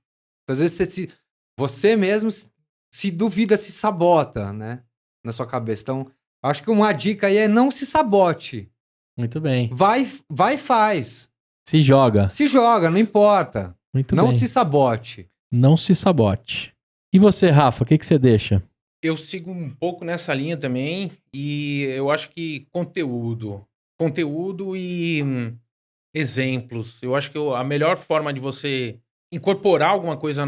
Às vezes você mesmo se duvida, se sabota, né? Na sua cabeça. Então, acho que uma dica aí é não se sabote. Muito bem. Vai e faz. Se joga. Se joga, não importa. Muito não bem. se sabote. Não se sabote. E você, Rafa, o que você deixa? Eu sigo um pouco nessa linha também e eu acho que conteúdo e exemplos. Eu acho que a melhor forma de você incorporar alguma coisa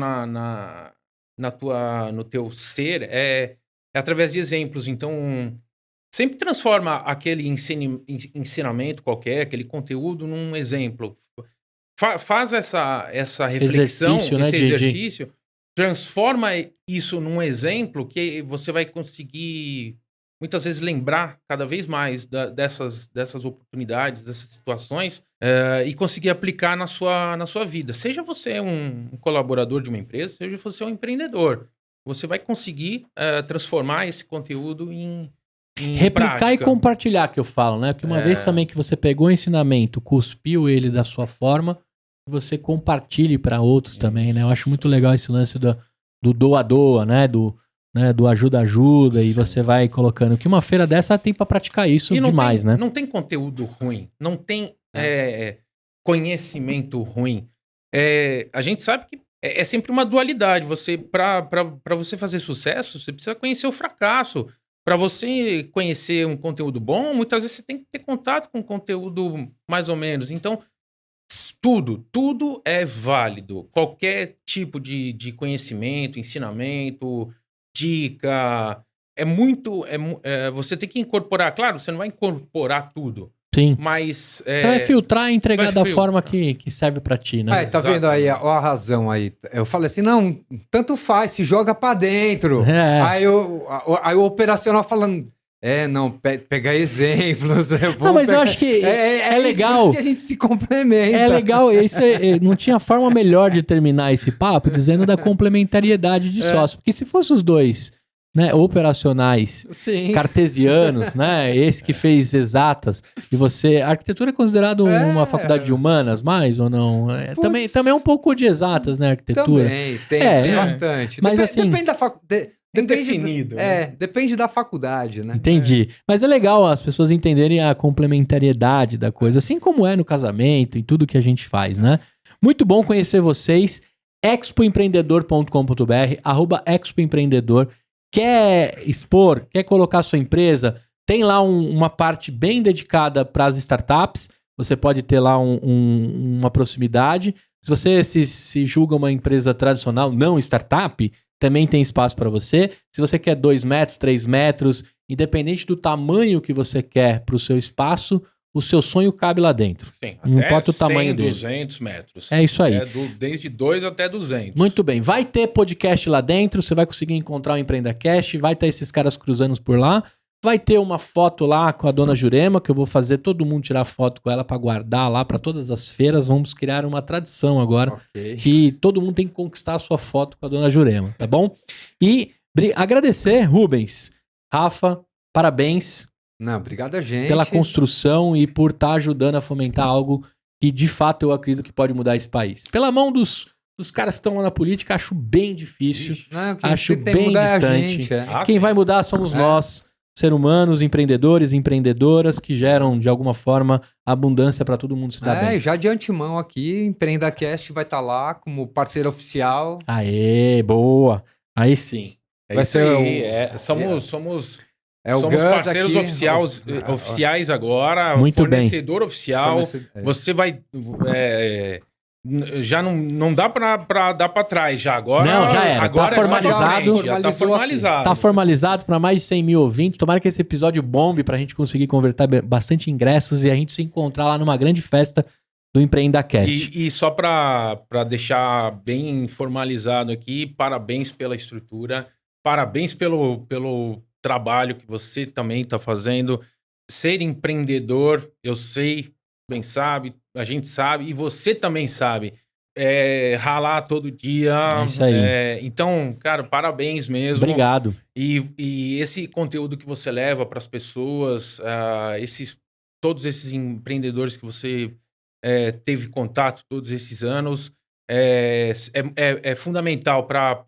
no teu ser é através de exemplos. Então, sempre transforma aquele ensinamento qualquer, aquele conteúdo num exemplo. Faz essa reflexão, esse exercício, transforma isso num exemplo que você vai conseguir, muitas vezes, lembrar cada vez mais dessas oportunidades, dessas situações, e conseguir aplicar na sua vida. Seja você um colaborador de uma empresa, seja você um empreendedor. Você vai conseguir transformar esse conteúdo em replicar prática. E compartilhar, que eu falo, né? Porque uma vez também que você pegou o ensinamento, cuspiu ele da sua forma, você compartilhe para outros também, né? Eu acho muito legal esse lance do doa-doa, né? Do ajuda-ajuda, e você vai colocando. Que uma feira dessa tem para praticar isso demais, né? Não tem conteúdo ruim, não tem conhecimento ruim. A gente sabe que é sempre uma dualidade. Para você fazer sucesso, você precisa conhecer o fracasso. Para você conhecer um conteúdo bom, muitas vezes você tem que ter contato com conteúdo mais ou menos. Então, tudo é válido. Qualquer tipo de conhecimento, ensinamento, dica, você tem que incorporar. Claro, você não vai incorporar tudo. Sim. Mas você vai filtrar e entregar da forma que serve pra ti, né? Tá vendo aí a razão aí? Eu falei assim, não, tanto faz, se joga pra dentro. Aí o operacional falando, pegar exemplos. Mas eu acho que é legal. Isso que a gente se complementa. É legal, não tinha forma melhor de terminar esse papo dizendo da complementariedade de sócio. Porque se fosse os dois, né, operacionais, cartesianos, né, esse que fez exatas, e você... A arquitetura é considerado uma faculdade de humanas, mais ou não? Também é um pouco de exatas, né, arquitetura? Também, tem bastante. Mas depende da faculdade. Definido. Depende da faculdade, né? Entendi. Mas é legal as pessoas entenderem a complementariedade da coisa, assim como é no casamento e tudo que a gente faz, né? Muito bom conhecer vocês. expoempreendedor.com.br, @expoempreendedor. quer expor, quer colocar a sua empresa, tem lá uma parte bem dedicada para as startups. Você pode ter lá uma proximidade. Se você se julga uma empresa tradicional, não startup, também tem espaço para você. Se você quer 2 metros, 3 metros, independente do tamanho que você quer para o seu espaço, o seu sonho cabe lá dentro. Sim, Não até importa o tamanho 100, dele. 200 metros. É isso aí. Desde 2 até 200. Muito bem. Vai ter podcast lá dentro, você vai conseguir encontrar o EmpreendaCast, vai ter esses caras cruzando por lá. Vai ter uma foto lá com a dona Jurema, que eu vou fazer todo mundo tirar foto com ela para guardar lá para todas as feiras. Vamos criar uma tradição agora, que todo mundo tem que conquistar a sua foto com a dona Jurema, tá bom? E agradecer, Rubens, Rafa, parabéns. Não, obrigado a gente. Pela construção e por estar ajudando a fomentar algo que de fato eu acredito que pode mudar esse país. Pela mão dos caras que estão lá na política, acho bem difícil. Não, acho tem bem mudar distante. Quem sim. vai mudar somos nós. Ser humanos, empreendedores, empreendedoras que geram, de alguma forma, abundância para todo mundo se dar bem. Já de antemão aqui, EmpreendaCast vai estar lá como parceiro oficial. Aê, boa. Aí sim. É Vai isso ser aí. Somos o somos Gus parceiros aqui. oficiais agora. Muito fornecedor oficial. Você vai... já não dá pra dar pra trás já. Agora, não, já era. Agora tá formalizado. Já tá formalizado. Tá formalizado para mais de 100 mil ouvintes. Tomara que esse episódio bombe pra gente conseguir converter bastante ingressos e a gente se encontrar lá numa grande festa do EmpreendaCast. E só pra deixar bem formalizado aqui, parabéns pela estrutura, parabéns pelo trabalho que você também tá fazendo. Ser empreendedor, eu sei, bem sabe, a gente sabe, e você também sabe, ralar todo dia. É isso aí. Então, cara, parabéns mesmo. Obrigado. E esse conteúdo que você leva para as pessoas, todos esses empreendedores que você teve contato todos esses anos, é fundamental para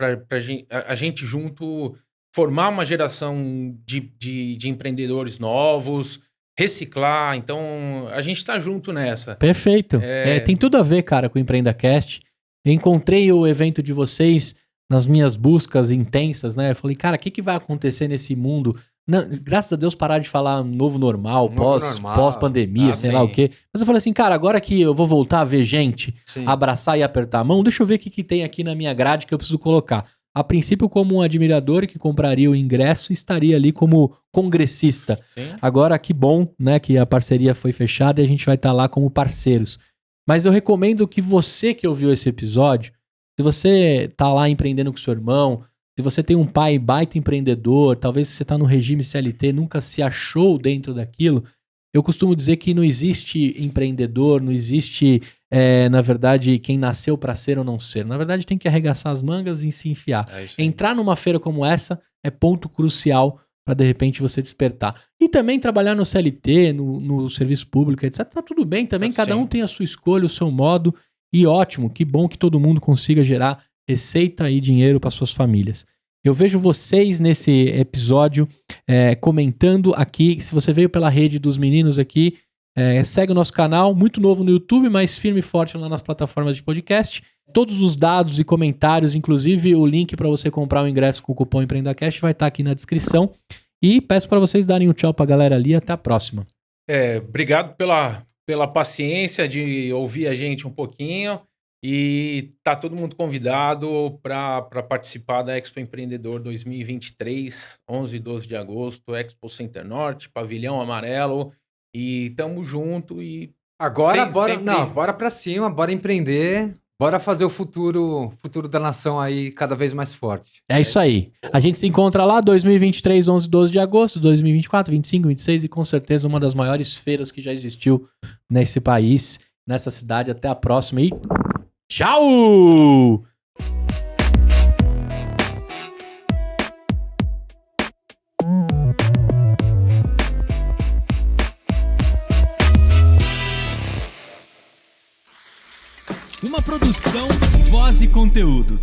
a gente junto formar uma geração de empreendedores novos, reciclar. Então, a gente tá junto nessa. Perfeito. Tem tudo a ver, cara, com o EmpreendaCast. Eu encontrei o evento de vocês nas minhas buscas intensas, né? Eu falei, cara, o que vai acontecer nesse mundo? Não, graças a Deus parar de falar novo normal, pós-pandemia, sei lá o quê. Mas eu falei assim, cara, agora que eu vou voltar a ver gente, abraçar e apertar a mão, deixa eu ver o que tem aqui na minha grade que eu preciso colocar. A princípio, como um admirador que compraria o ingresso, estaria ali como congressista. Sim. Agora, que bom, né, que a parceria foi fechada e a gente vai estar lá como parceiros. Mas eu recomendo que você que ouviu esse episódio, se você tá lá empreendendo com seu irmão, se você tem um pai baita empreendedor, talvez você tá no regime CLT, nunca se achou dentro daquilo, eu costumo dizer que não existe empreendedor, não existe, na verdade, quem nasceu para ser ou não ser. Na verdade, tem que arregaçar as mangas e se enfiar. Entrar numa feira como essa é ponto crucial para, de repente, você despertar. E também trabalhar no CLT, no serviço público, etc. Tá tudo bem também, cada um tem a sua escolha, o seu modo. E ótimo, que bom que todo mundo consiga gerar receita e dinheiro para suas famílias. Eu vejo vocês nesse episódio comentando aqui. Se você veio pela rede dos meninos aqui, segue o nosso canal, muito novo no YouTube, mas firme e forte lá nas plataformas de podcast. Todos os dados e comentários, inclusive o link para você comprar o ingresso com o cupom EmpreendaCast vai estar aqui na descrição. E peço para vocês darem um tchau para a galera ali. Até a próxima. Obrigado pela paciência de ouvir a gente um pouquinho. E tá todo mundo convidado para participar da Expo Empreendedor 2023, 11 e 12 de agosto, Expo Center Norte, Pavilhão Amarelo. E tamo junto e... Agora, bora pra cima, bora empreender, bora fazer o futuro da nação aí cada vez mais forte. É isso aí. A gente se encontra lá 2023, 11 e 12 de agosto, 2024, 25, 26 e com certeza uma das maiores feiras que já existiu nesse país, nessa cidade. Até a próxima e... tchau! Uma produção, voz e conteúdo.